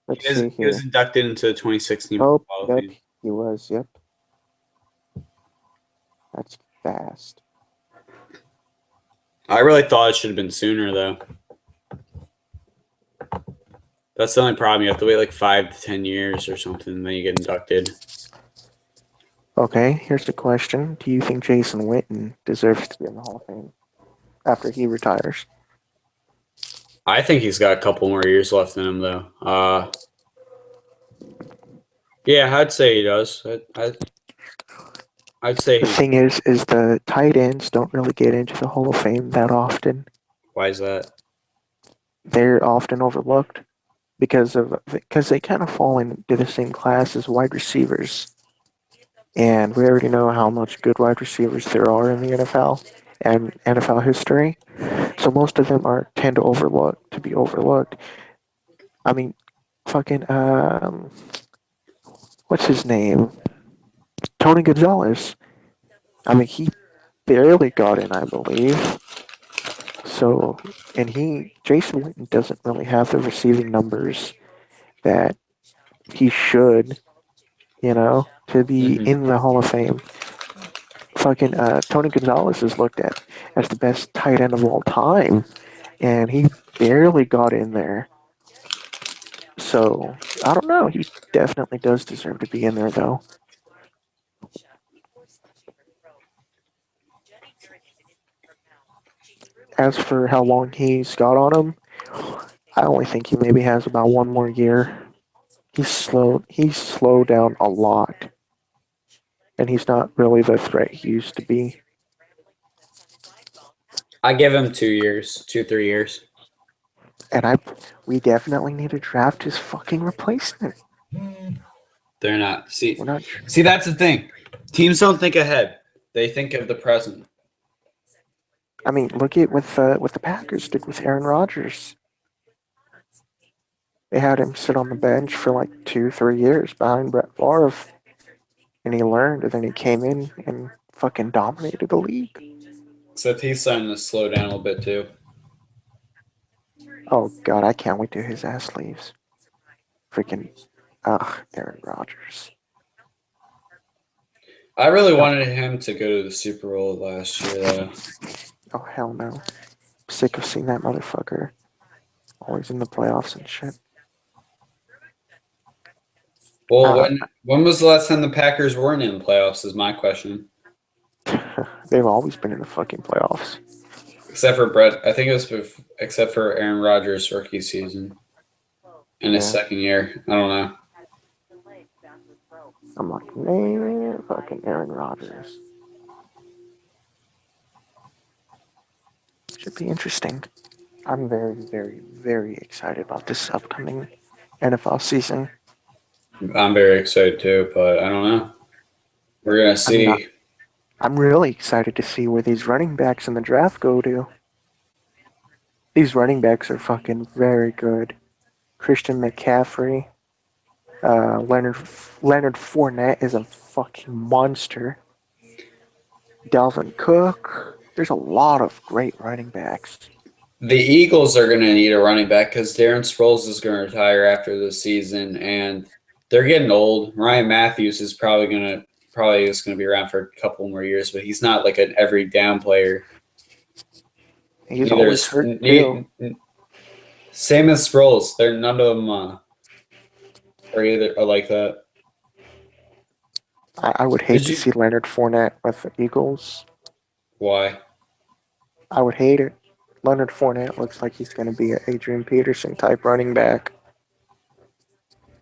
Speaker 2: Let's
Speaker 1: He
Speaker 2: see
Speaker 1: he was
Speaker 2: here.
Speaker 1: inducted into the 2016
Speaker 2: Oh,
Speaker 1: Hall of
Speaker 2: yep,
Speaker 1: Fame.
Speaker 2: he was. Yep. That's fast.
Speaker 1: I really thought it should have been sooner, though. That's the only problem. You have to wait like 5 to 10 years or something, and then you get inducted.
Speaker 2: Okay, here's the question. Do you think Jason Witten deserves to be in the Hall of Fame after he retires?
Speaker 1: I think he's got a couple more years left in him, though. Yeah, I'd say he does. I'd say
Speaker 2: The
Speaker 1: he.
Speaker 2: thing is the tight ends don't really get into the Hall of Fame that often.
Speaker 1: Why is that?
Speaker 2: They're often overlooked because they kind of fall into the same class as wide receivers. And we already know how much good wide receivers there are in the NFL and NFL history. So most of them tend to be overlooked. I mean, fucking what's his name? Tony Gonzalez. I mean, he barely got in, I believe. So, and Jason Witten doesn't really have the receiving numbers that he should, to be
Speaker 1: Mm-hmm.
Speaker 2: in the Hall of Fame. Fucking Tony Gonzalez is looked at as the best tight end of all time, and he barely got in there. So, I don't know. He definitely does deserve to be in there, though. As for how long he's got on him, I only think he maybe has about 1 more year. He's slowed down a lot, and he's not really the threat he used to be.
Speaker 1: I give him 2 years, 3 years.
Speaker 2: And we definitely need to draft his fucking replacement.
Speaker 1: They're not.
Speaker 2: We're not.
Speaker 1: See, that's the thing. Teams don't think ahead; they think of the present.
Speaker 2: I mean, look at what the Packers did with Aaron Rodgers. They had him sit on the bench for like 2, 3 years behind Brett Favre, and he learned, and then he came in and fucking dominated the league.
Speaker 1: Except he's starting to slow down a little bit too.
Speaker 2: Oh god, I can't wait till his ass leaves. Freaking, Aaron Rodgers.
Speaker 1: I really wanted him to go to the Super Bowl last year, though.
Speaker 2: Oh hell no. Sick of seeing that motherfucker always in the playoffs and shit.
Speaker 1: Well,
Speaker 2: Uh,
Speaker 1: when was the last time the Packers weren't in the playoffs? Is my question.
Speaker 2: they've always been in the fucking playoffs.
Speaker 1: Except for Brett, I think it was except for Aaron Rodgers' rookie season in his
Speaker 2: Yeah.
Speaker 1: second year. I don't know.
Speaker 2: I'm like, man, fucking Aaron Rodgers. Should be interesting. I'm very, very, very excited about this upcoming NFL season.
Speaker 1: I'm very excited too, but I don't know. We're gonna
Speaker 2: I mean,
Speaker 1: see.
Speaker 2: I'm really excited to see where these running backs in the draft go to. These running backs are fucking very good. Christian McCaffrey, Leonard Fournette is a fucking monster. Dalvin Cook. There's a lot of great running backs.
Speaker 1: The Eagles are going to need a running back because Darren Sproles is going to retire after the season, and they're getting old. Ryan Matthews is probably just going to be around for a couple more years, but he's not like an every down player.
Speaker 2: He's
Speaker 1: Neither
Speaker 2: always
Speaker 1: is
Speaker 2: hurt too.
Speaker 1: same as Sproles. They're none of them are like that.
Speaker 2: I would hate
Speaker 1: Did
Speaker 2: to
Speaker 1: you?
Speaker 2: see Leonard Fournette with the Eagles.
Speaker 1: Why?
Speaker 2: I would hate it. Leonard Fournette looks like he's going to be an Adrian Peterson type running back.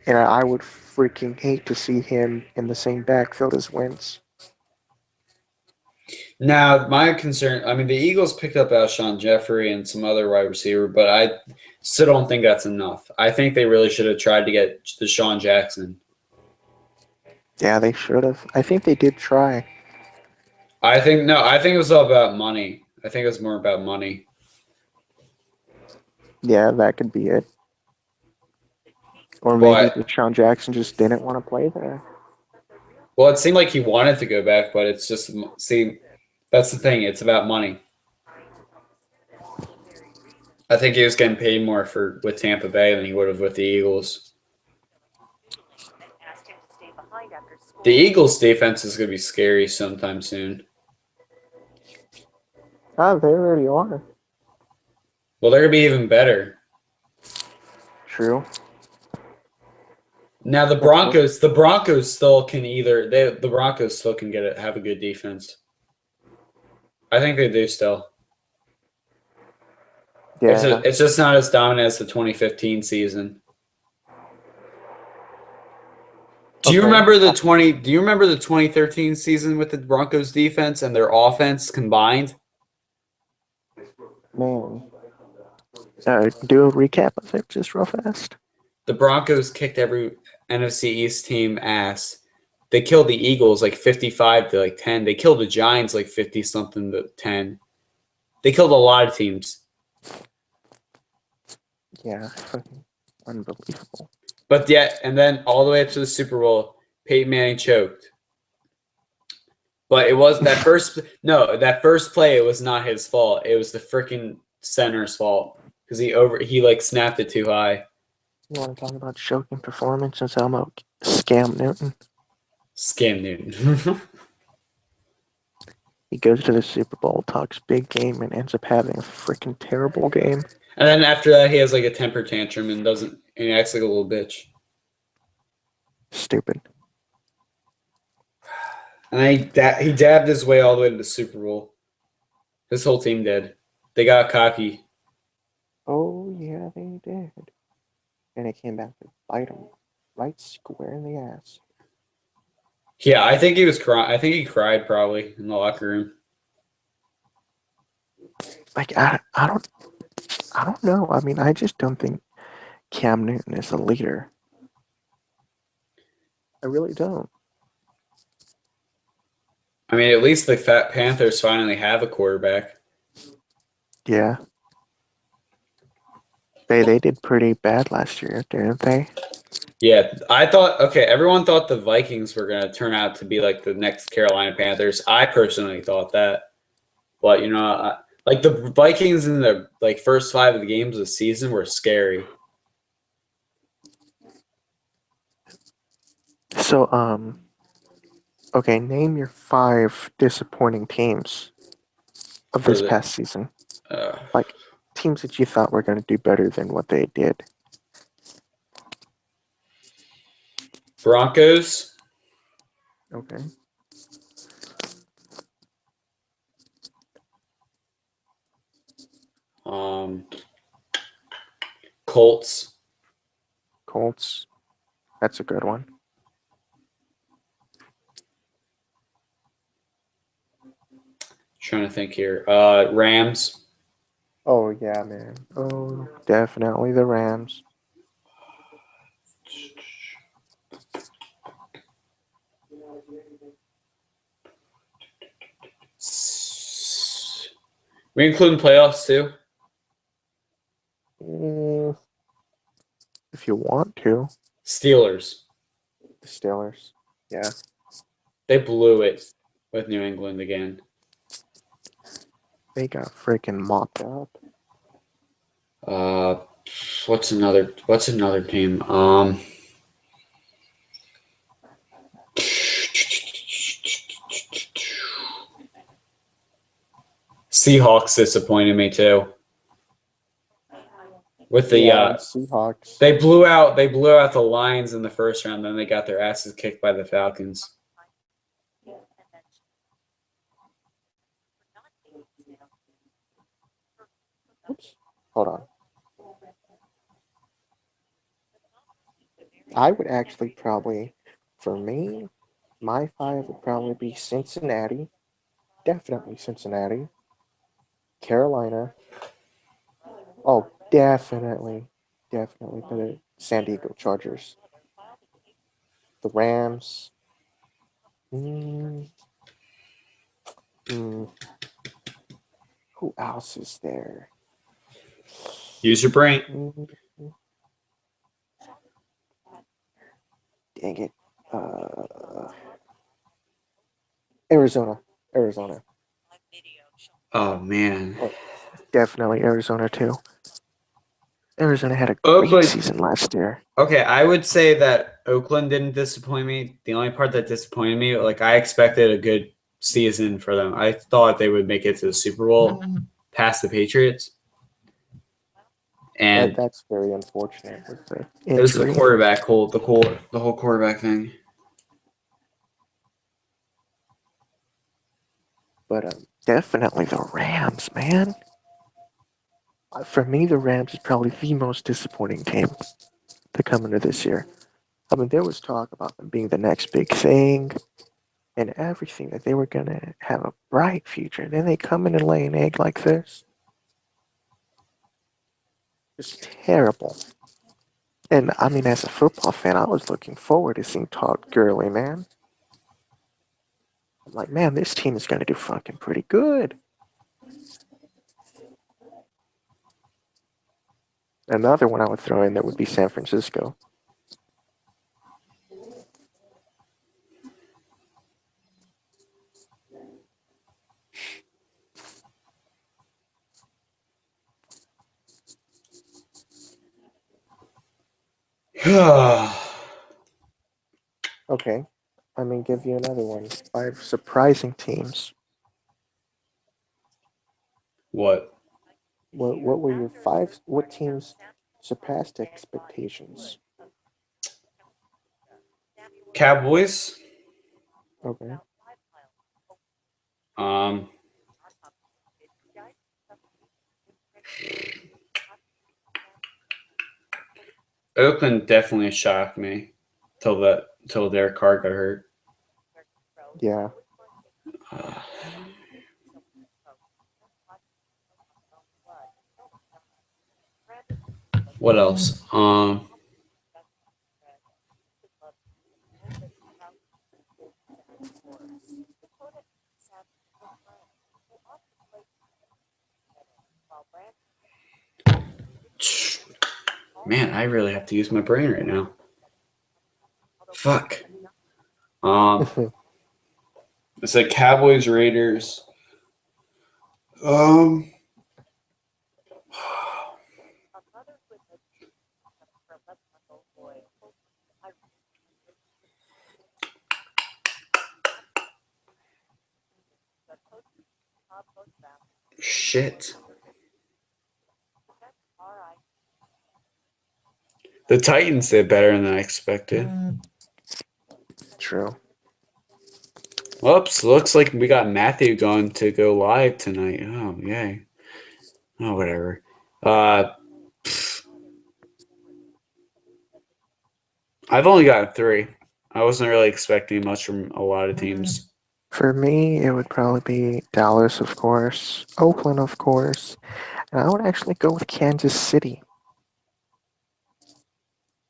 Speaker 2: And I would freaking hate to see him in the same backfield as Wentz.
Speaker 1: Now, my concern, I mean, the Eagles picked up Alshon Jeffrey and some other wide receiver, but I still don't think that's enough. I think they really should have tried to get Deshaun Jackson.
Speaker 2: Yeah, they should have. I think they did try.
Speaker 1: I think it was all about money. I think it was more about money.
Speaker 2: Yeah, that could be it. Or maybe
Speaker 1: But
Speaker 2: Deshaun Jackson just didn't want to play there.
Speaker 1: well, it seemed like he wanted to go back, but it's just that's the thing. It's about money. I think he was getting paid more with Tampa Bay than he would have with the Eagles. The Eagles' defense is going to be scary sometime soon.
Speaker 2: Ah, they already are.
Speaker 1: Well, they're going to be even better.
Speaker 2: True.
Speaker 1: Now the Broncos still can the Broncos still can have a good defense. I think they do still.
Speaker 2: Yeah.
Speaker 1: It's just not as dominant as the 2015 season. Do you
Speaker 2: Okay.
Speaker 1: remember the 2013 season with the Broncos defense and their offense combined?
Speaker 2: Man. Do a recap of it just real fast.
Speaker 1: The Broncos kicked every NFC East team ass. They killed the Eagles like 55 to like 10. They killed the Giants like 50 something to 10. They killed a lot of teams.
Speaker 2: Yeah. Unbelievable.
Speaker 1: But yet, and then all the way up to the Super Bowl, Peyton Manning choked. But it was that first play, it was not his fault. It was the freaking center's fault because he like snapped it too high.
Speaker 2: You want to talk about choking performances? How about Scam Newton?
Speaker 1: Scam Newton.
Speaker 2: He goes to the Super Bowl, talks big game, and ends up having a freaking terrible game.
Speaker 1: And then after that, he has like a temper tantrum and he acts like a little bitch.
Speaker 2: Stupid.
Speaker 1: And he dabbed his way all the way to the Super Bowl. His whole team did. They got cocky.
Speaker 2: Oh, yeah, they did. And it came back to bite him right square in the ass.
Speaker 1: Yeah, I think he was crying. I think he cried probably in the locker room.
Speaker 2: Like, I don't know. I mean, I just don't think Cam Newton is a leader. I really don't.
Speaker 1: I mean, at least the Fat Panthers finally have a quarterback.
Speaker 2: Yeah. They did pretty bad last year, didn't they?
Speaker 1: Yeah, everyone thought the Vikings were going to turn out to be like the next Carolina Panthers. I personally thought that. But, like the Vikings in the like first 5 of the games of the season were scary.
Speaker 2: So, okay, name your 5 disappointing teams of this past season. Like, teams that you thought were going to do better than what they did.
Speaker 1: Broncos.
Speaker 2: Okay.
Speaker 1: Colts.
Speaker 2: Colts. That's a good one.
Speaker 1: Trying to think here. Rams.
Speaker 2: Oh, yeah, man. Oh, definitely the Rams.
Speaker 1: We including playoffs too.
Speaker 2: If you want to.
Speaker 1: Steelers.
Speaker 2: The Steelers. Yeah.
Speaker 1: They blew it with New England again.
Speaker 2: They got freaking mopped up.
Speaker 1: What's another team? Seahawks disappointed me too. With the
Speaker 2: Seahawks.
Speaker 1: they blew out the Lions in the first round, then they got their asses kicked by the Falcons.
Speaker 2: Oops. Hold on. I would actually probably, for me, my 5 would probably be Cincinnati. Definitely Cincinnati. Carolina. Oh, definitely the San Diego Chargers. The Rams. Who else is there?
Speaker 1: Use your brain.
Speaker 2: Dang it. Arizona.
Speaker 1: Oh man.
Speaker 2: Oh, definitely Arizona too. Arizona had a great season last year.
Speaker 1: Okay, I would say that Oakland didn't disappoint me. The only part that disappointed me, like I expected a good season for them. I thought they would make it to the Super Bowl past the Patriots. And
Speaker 2: that's very unfortunate with the
Speaker 1: it was the
Speaker 2: injury.
Speaker 1: quarterback the whole quarterback thing.
Speaker 2: But definitely the Rams, man. For me, the Rams is probably the most disappointing team to come into this year. I mean, there was talk about them being the next big thing and everything, that they were going to have a bright future. Then they come in and lay an egg like this. It's terrible. And I mean, as a football fan, I was looking forward to seeing Todd Gurley, man. I'm like, man, this team is going to do fucking pretty good. Another one I would throw in there would be San Francisco. Okay, I'm going to give you another one. 5 surprising teams.
Speaker 1: What?
Speaker 2: What were your 5? What teams surpassed expectations?
Speaker 1: Cowboys.
Speaker 2: Okay.
Speaker 1: Oakland definitely shocked me till Derek Carr got hurt.
Speaker 2: Yeah.
Speaker 1: What else? Man, I really have to use my brain right now. Fuck. It's like Cowboys, Raiders. Shit. The Titans did better than I expected.
Speaker 2: true.
Speaker 1: Whoops, looks like we got Matthew going to go live tonight. Oh, yay. Oh, whatever. I've only got 3. I wasn't really expecting much from a lot of teams.
Speaker 2: For me, it would probably be Dallas, of course, Oakland, of course, and I would actually go with Kansas City.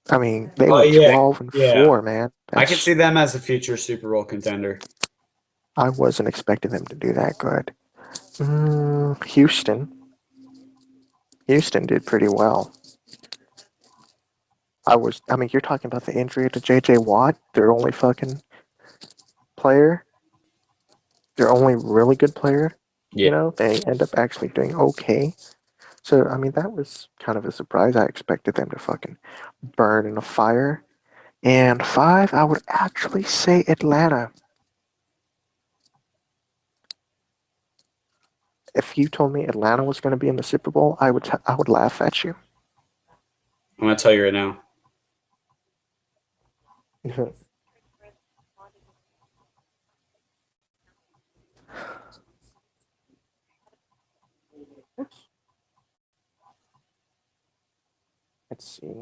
Speaker 2: I mean, they went 12-4, man.
Speaker 1: I could see them as a future Super Bowl contender.
Speaker 2: I wasn't expecting them to do that good. Houston. Houston did pretty well. I mean, you're talking about the injury to J.J. Watt, their only fucking player, their only really good player.
Speaker 1: Yeah.
Speaker 2: You know, they end up actually doing okay. So, I mean, that was kind of a surprise. I expected them to fucking burn in a fire. And 5, I would actually say Atlanta. If you told me Atlanta was going to be in the Super Bowl, I would laugh at you.
Speaker 1: I'm going to tell you right now.
Speaker 2: Let's see.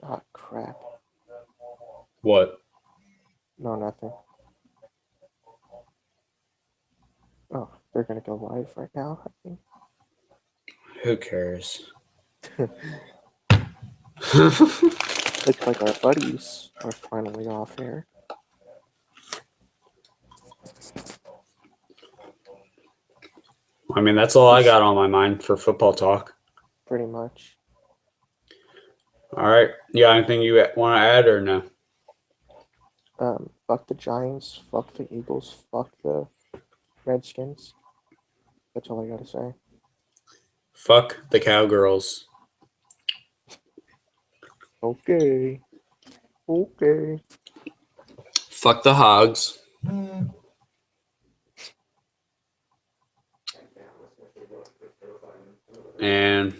Speaker 2: Oh, crap.
Speaker 1: What?
Speaker 2: No, nothing. Oh, they're going to go live right now, I think.
Speaker 1: Who cares?
Speaker 2: Looks like our buddies are finally off here.
Speaker 1: I mean, that's all I got on my mind for football talk.
Speaker 2: Pretty much.
Speaker 1: All right. You got anything you want to add or no?
Speaker 2: Fuck the Giants, fuck the Eagles, fuck the Redskins. That's all I gotta say.
Speaker 1: Fuck the Cowgirls.
Speaker 2: Okay. Okay.
Speaker 1: Fuck the Hogs. And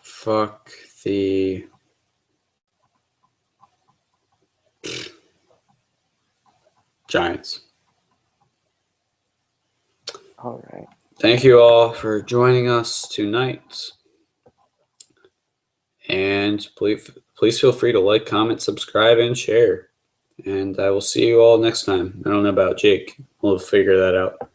Speaker 1: fuck the Giants.
Speaker 2: All right.
Speaker 1: Thank you all for joining us tonight. And please feel free to like, comment, subscribe, and share. And I will see you all next time. I don't know about Jake. We'll figure that out.